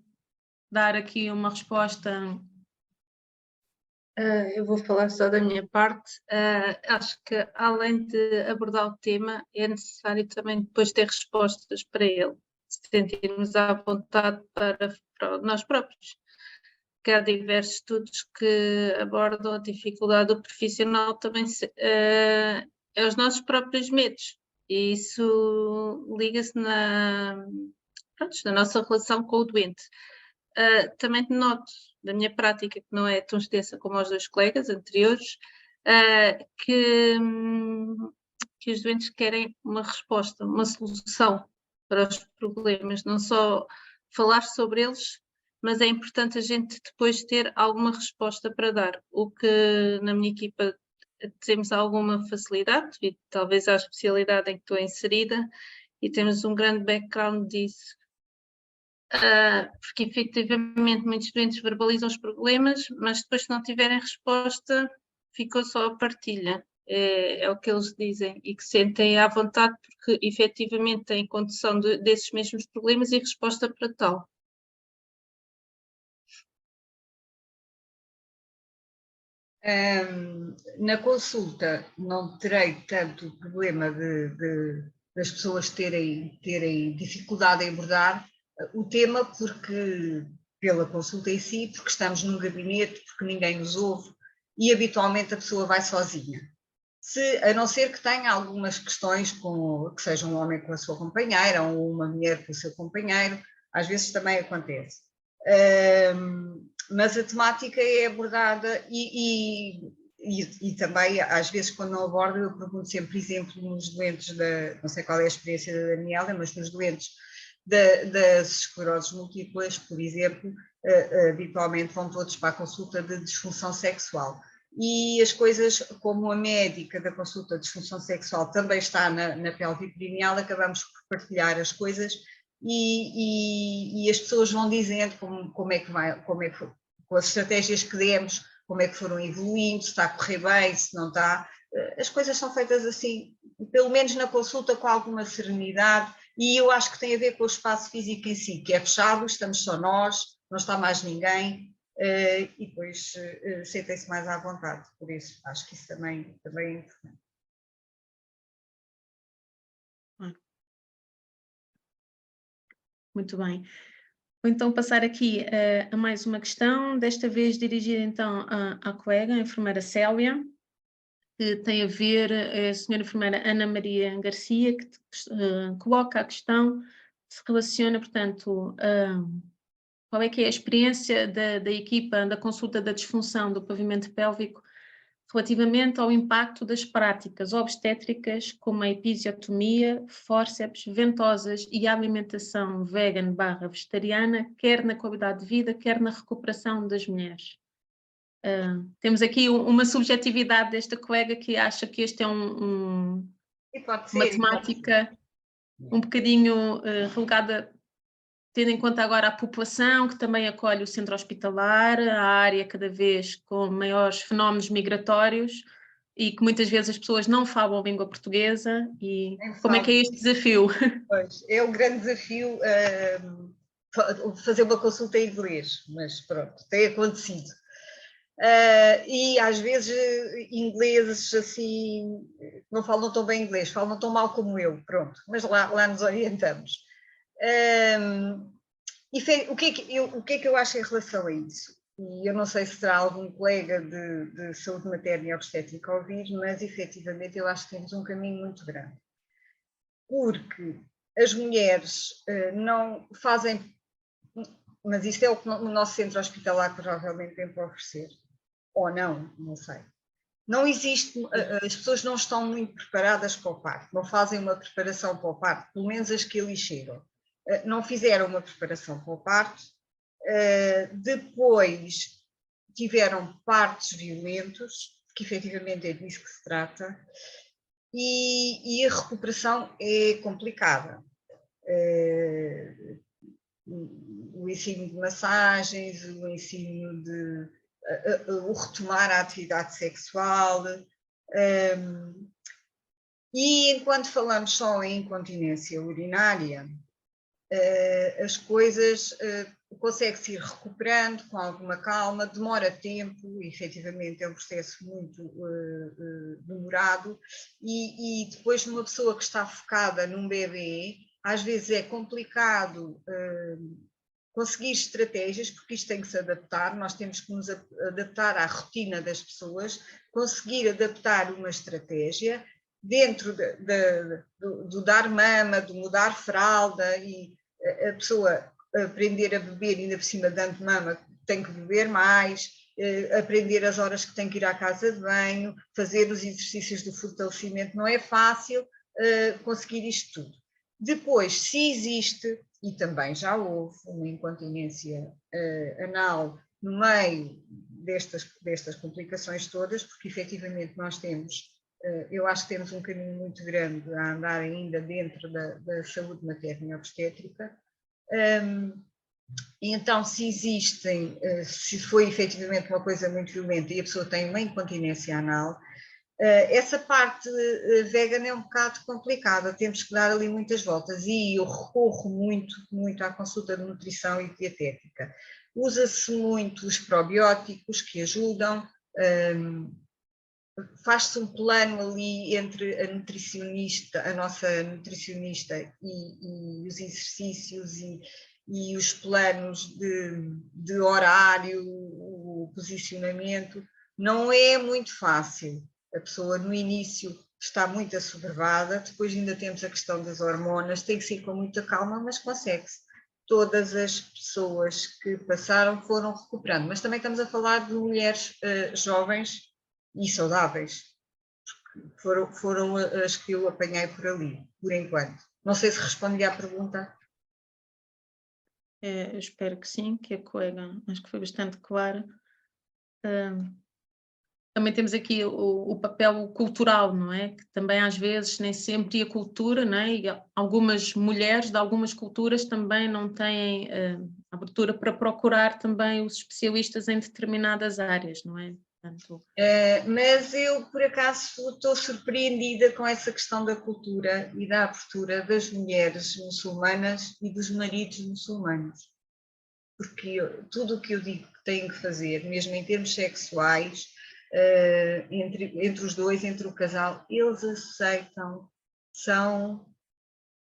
dar aqui uma resposta. Eu vou falar só da minha parte. Acho que, além de abordar o tema, é necessário também depois ter respostas para ele, sentirmos à vontade para nós próprios. Que há diversos estudos que abordam a dificuldade do profissional também aos nossos próprios medos, e isso liga-se na nossa relação com o doente. Também noto, da minha prática, que não é tão extensa como aos dois colegas anteriores, que os doentes querem uma resposta, uma solução para os problemas, não só falar sobre eles, mas é importante a gente depois ter alguma resposta para dar, o que na minha equipa temos alguma facilidade, devido talvez à especialidade em que estou inserida, e temos um grande background disso. Porque efetivamente muitos doentes verbalizam os problemas, mas depois, se não tiverem resposta, ficou só a partilha. É o que eles dizem, e que sentem à vontade porque efetivamente têm condução desses mesmos problemas e resposta para tal. Na consulta não terei tanto problema das pessoas terem dificuldade em abordar o tema, porque pela consulta em si, porque estamos num gabinete, porque ninguém nos ouve e habitualmente a pessoa vai sozinha. A não ser que tenha algumas questões, que seja um homem com a sua companheira ou uma mulher com o seu companheiro, às vezes também acontece. Mas a temática é abordada e também, às vezes, quando não abordo, eu pergunto sempre, por exemplo, nos doentes, não sei qual é a experiência da Daniela, mas nos doentes das escleroses múltiplas, por exemplo, habitualmente vão todos para a consulta de disfunção sexual. E as coisas, como a médica da consulta de disfunção sexual também está na pelviperineal, acabamos por partilhar as coisas e as pessoas vão dizendo como é que vai, com as estratégias que demos, como é que foram evoluindo, se está a correr bem, se não está. As coisas são feitas assim, pelo menos na consulta, com alguma serenidade, e eu acho que tem a ver com o espaço físico em si, que é fechado, estamos só nós, não está mais ninguém, e depois sentem-se mais à vontade, por isso acho que isso também é importante. Muito bem. Vou então passar aqui a mais uma questão, desta vez dirigida então à colega, a enfermeira Célia, que tem a ver, a senhora enfermeira Ana Maria Garcia, que coloca a questão, se relaciona, portanto, qual é que é a experiência da equipa da consulta da disfunção do pavimento pélvico relativamente ao impacto das práticas obstétricas como a episiotomia, fórceps, ventosas e a alimentação vegan/vegetariana, quer na qualidade de vida, quer na recuperação das mulheres. Temos aqui uma subjetividade desta colega que acha que este é uma temática um bocadinho relegada tendo em conta agora a população que também acolhe o centro hospitalar, a área cada vez com maiores fenómenos migratórios e que muitas vezes as pessoas não falam língua portuguesa, e como é que é este desafio? Pois, é um grande desafio fazer uma consulta em inglês, mas pronto, tem acontecido. E às vezes ingleses assim não falam tão bem inglês, falam tão mal como eu, pronto, mas lá nos orientamos. O que é que eu acho em relação a isso? E eu não sei se terá algum colega de saúde materna e obstétrica a ouvir, mas efetivamente eu acho que temos um caminho muito grande. Porque as mulheres não fazem, mas isto é o que o nosso centro hospitalar provavelmente tem para oferecer. Ou não sei. Não existe, as pessoas não estão muito preparadas para o parto, não fazem uma preparação para o parto, pelo menos as que ali chegam. Não fizeram uma preparação para o parto, depois tiveram partos violentos, que efetivamente é disso que se trata, e a recuperação é complicada. O ensino de massagens, o ensino de o retomar a atividade sexual. E enquanto falamos só em incontinência urinária, as coisas consegue-se ir recuperando com alguma calma, demora tempo, e efetivamente é um processo muito demorado, e depois numa pessoa que está focada num bebê, às vezes é complicado conseguir estratégias, porque isto tem que se adaptar, nós temos que nos adaptar à rotina das pessoas, conseguir adaptar uma estratégia dentro do dar mama, do mudar fralda, e a pessoa aprender a beber, ainda por cima dando mama, tem que beber mais, aprender as horas que tem que ir à casa de banho, fazer os exercícios de fortalecimento, não é fácil conseguir isto tudo. Depois, se existe, e também já houve, uma incontinência anal no meio destas complicações todas, porque efetivamente nós temos, eu acho que temos um caminho muito grande a andar ainda dentro da saúde materna e obstétrica. E então, se existem, se foi efetivamente uma coisa muito violenta e a pessoa tem uma incontinência anal, essa parte vegan é um bocado complicada, temos que dar ali muitas voltas, e eu recorro muito à consulta de nutrição e dietética. Usa-se muito os probióticos que ajudam, faz-se um plano ali entre a nutricionista, a nossa nutricionista, e os exercícios e os planos de horário, o posicionamento. Não é muito fácil. A pessoa no início está muito assoberbada, depois ainda temos a questão das hormonas, tem que ser com muita calma, mas consegue-se. Todas as pessoas que passaram foram recuperando, mas também estamos a falar de mulheres jovens e saudáveis, foram as que eu apanhei por ali, por enquanto. Não sei se respondi à pergunta. Eu espero que sim, que a colega, acho que foi bastante clara. Também temos aqui o papel cultural, não é? Que também às vezes nem sempre a cultura, não é? E algumas mulheres de algumas culturas também não têm abertura para procurar também os especialistas em determinadas áreas, não é? Portanto... mas eu, por acaso, estou surpreendida com essa questão da cultura e da abertura das mulheres muçulmanas e dos maridos muçulmanos. Porque tudo o que eu digo que têm que fazer, mesmo em termos sexuais, entre os dois, entre o casal, eles aceitam, são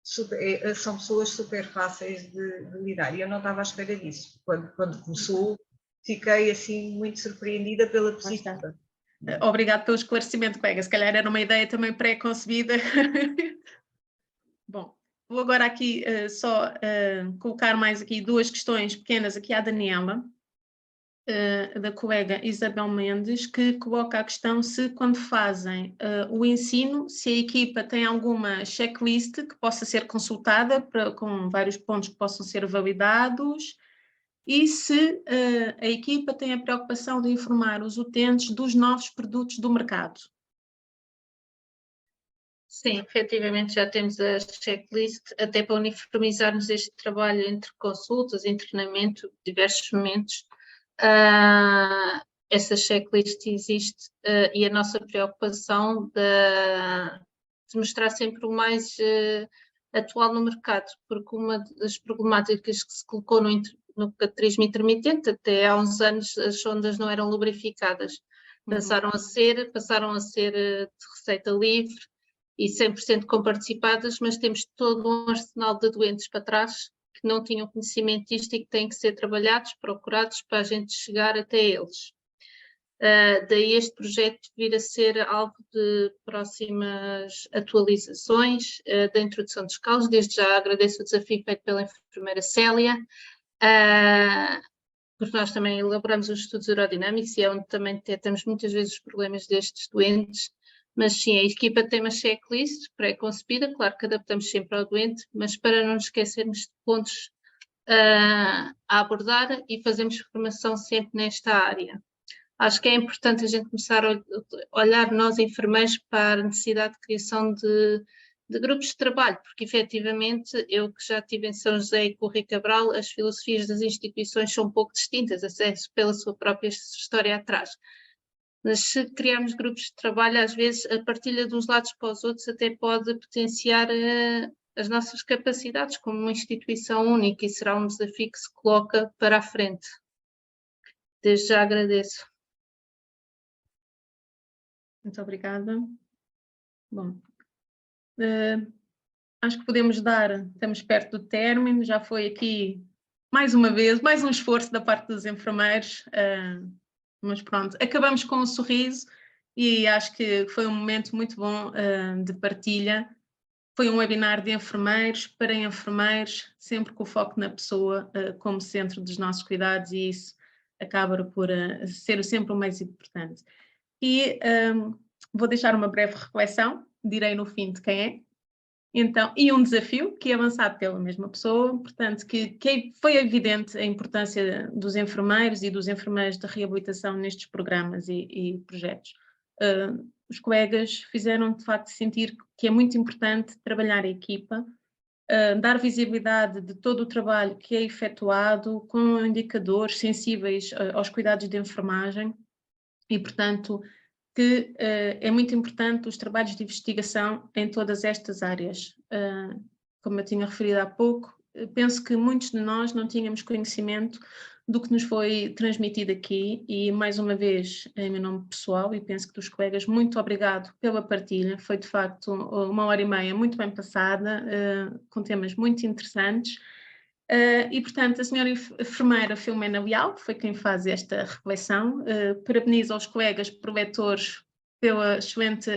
pessoas super fáceis de lidar. E eu não estava à espera disso. Quando começou, fiquei assim muito surpreendida pela positiva. Obrigado pelo esclarecimento, colega. Se calhar era uma ideia também pré-concebida. Bom, vou agora aqui só colocar mais aqui duas questões pequenas aqui à Daniela, da colega Isabel Mendes, que coloca a questão se quando fazem o ensino, se a equipa tem alguma checklist que possa ser consultada com vários pontos que possam ser validados, e se a equipa tem a preocupação de informar os utentes dos novos produtos do mercado. Sim, efetivamente já temos a checklist, até para uniformizarmos este trabalho entre consultas, treinamento, diversos momentos. Essa checklist existe e a nossa preocupação de mostrar sempre o mais atual no mercado, porque uma das problemáticas que se colocou no cateterismo intermitente, até há uns anos as sondas não eram lubrificadas, passaram a ser de receita livre e 100% comparticipadas, mas temos todo um arsenal de doentes para trás que não tinham conhecimento disto e que têm que ser trabalhados, procurados para a gente chegar até eles. Daí este projeto vir a ser alvo de próximas atualizações da introdução dos calos. Desde já agradeço o desafio feito pela enfermeira Célia, porque nós também elaboramos os estudos aerodinâmicos e é onde também detectamos muitas vezes os problemas destes doentes. Mas sim, a equipa tem uma checklist pré-concebida, claro que adaptamos sempre ao doente, mas para não nos esquecermos de pontos a abordar e fazemos formação sempre nesta área. Acho que é importante a gente começar a olhar nós enfermeiros para a necessidade de criação de grupos de trabalho, porque efetivamente eu que já estive em São José e Correia Cabral, as filosofias das instituições são um pouco distintas, até pela sua própria história atrás. Mas se criarmos grupos de trabalho, às vezes a partilha de uns lados para os outros até pode potenciar as nossas capacidades como uma instituição única e será um desafio que se coloca para a frente. Desde já agradeço. Muito obrigada. Bom, acho que podemos estamos perto do término, já foi aqui mais uma vez, mais um esforço da parte dos enfermeiros, mas pronto, acabamos com um sorriso e acho que foi um momento muito bom de partilha. Foi um webinar de enfermeiros para enfermeiros, sempre com o foco na pessoa como centro dos nossos cuidados e isso acaba por ser sempre o mais importante. E vou deixar uma breve reflexão, direi no fim de quem é. Então, e um desafio que é avançado pela mesma pessoa, portanto, que foi evidente a importância dos enfermeiros e dos enfermeiros de reabilitação nestes programas e projetos. Os colegas fizeram, de facto, sentir que é muito importante trabalhar a equipa, dar visibilidade de todo o trabalho que é efetuado com indicadores sensíveis aos cuidados de enfermagem e, portanto, que é muito importante os trabalhos de investigação em todas estas áreas. Como eu tinha referido há pouco, penso que muitos de nós não tínhamos conhecimento do que nos foi transmitido aqui e, mais uma vez, em meu nome pessoal e penso que dos colegas, muito obrigado pela partilha. Foi, de facto, 1h30 muito bem passada, com temas muito interessantes. E, portanto, a senhora enfermeira Filomena Leal foi quem faz esta reflexão. Parabenizo aos colegas preletores pela excelente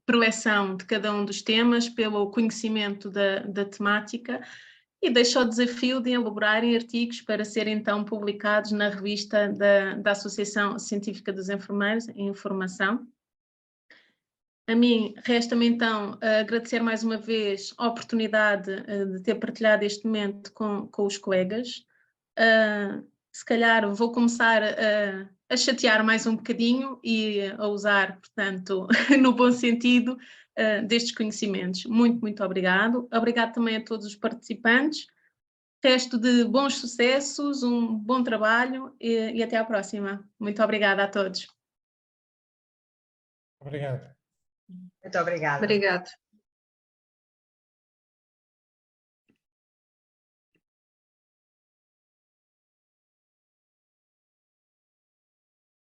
preleção de cada um dos temas, pelo conhecimento da temática e deixo o desafio de elaborarem artigos para serem então publicados na revista da Associação Científica dos Enfermeiros em Informação. A mim, resta-me então agradecer mais uma vez a oportunidade de ter partilhado este momento com os colegas. Se calhar vou começar a chatear mais um bocadinho e a usar, portanto, no bom sentido, destes conhecimentos. Muito, muito obrigado. Obrigado também a todos os participantes. Resto de bons sucessos, um bom trabalho e até à próxima. Muito obrigada a todos. Obrigado. Muito obrigada. Obrigado.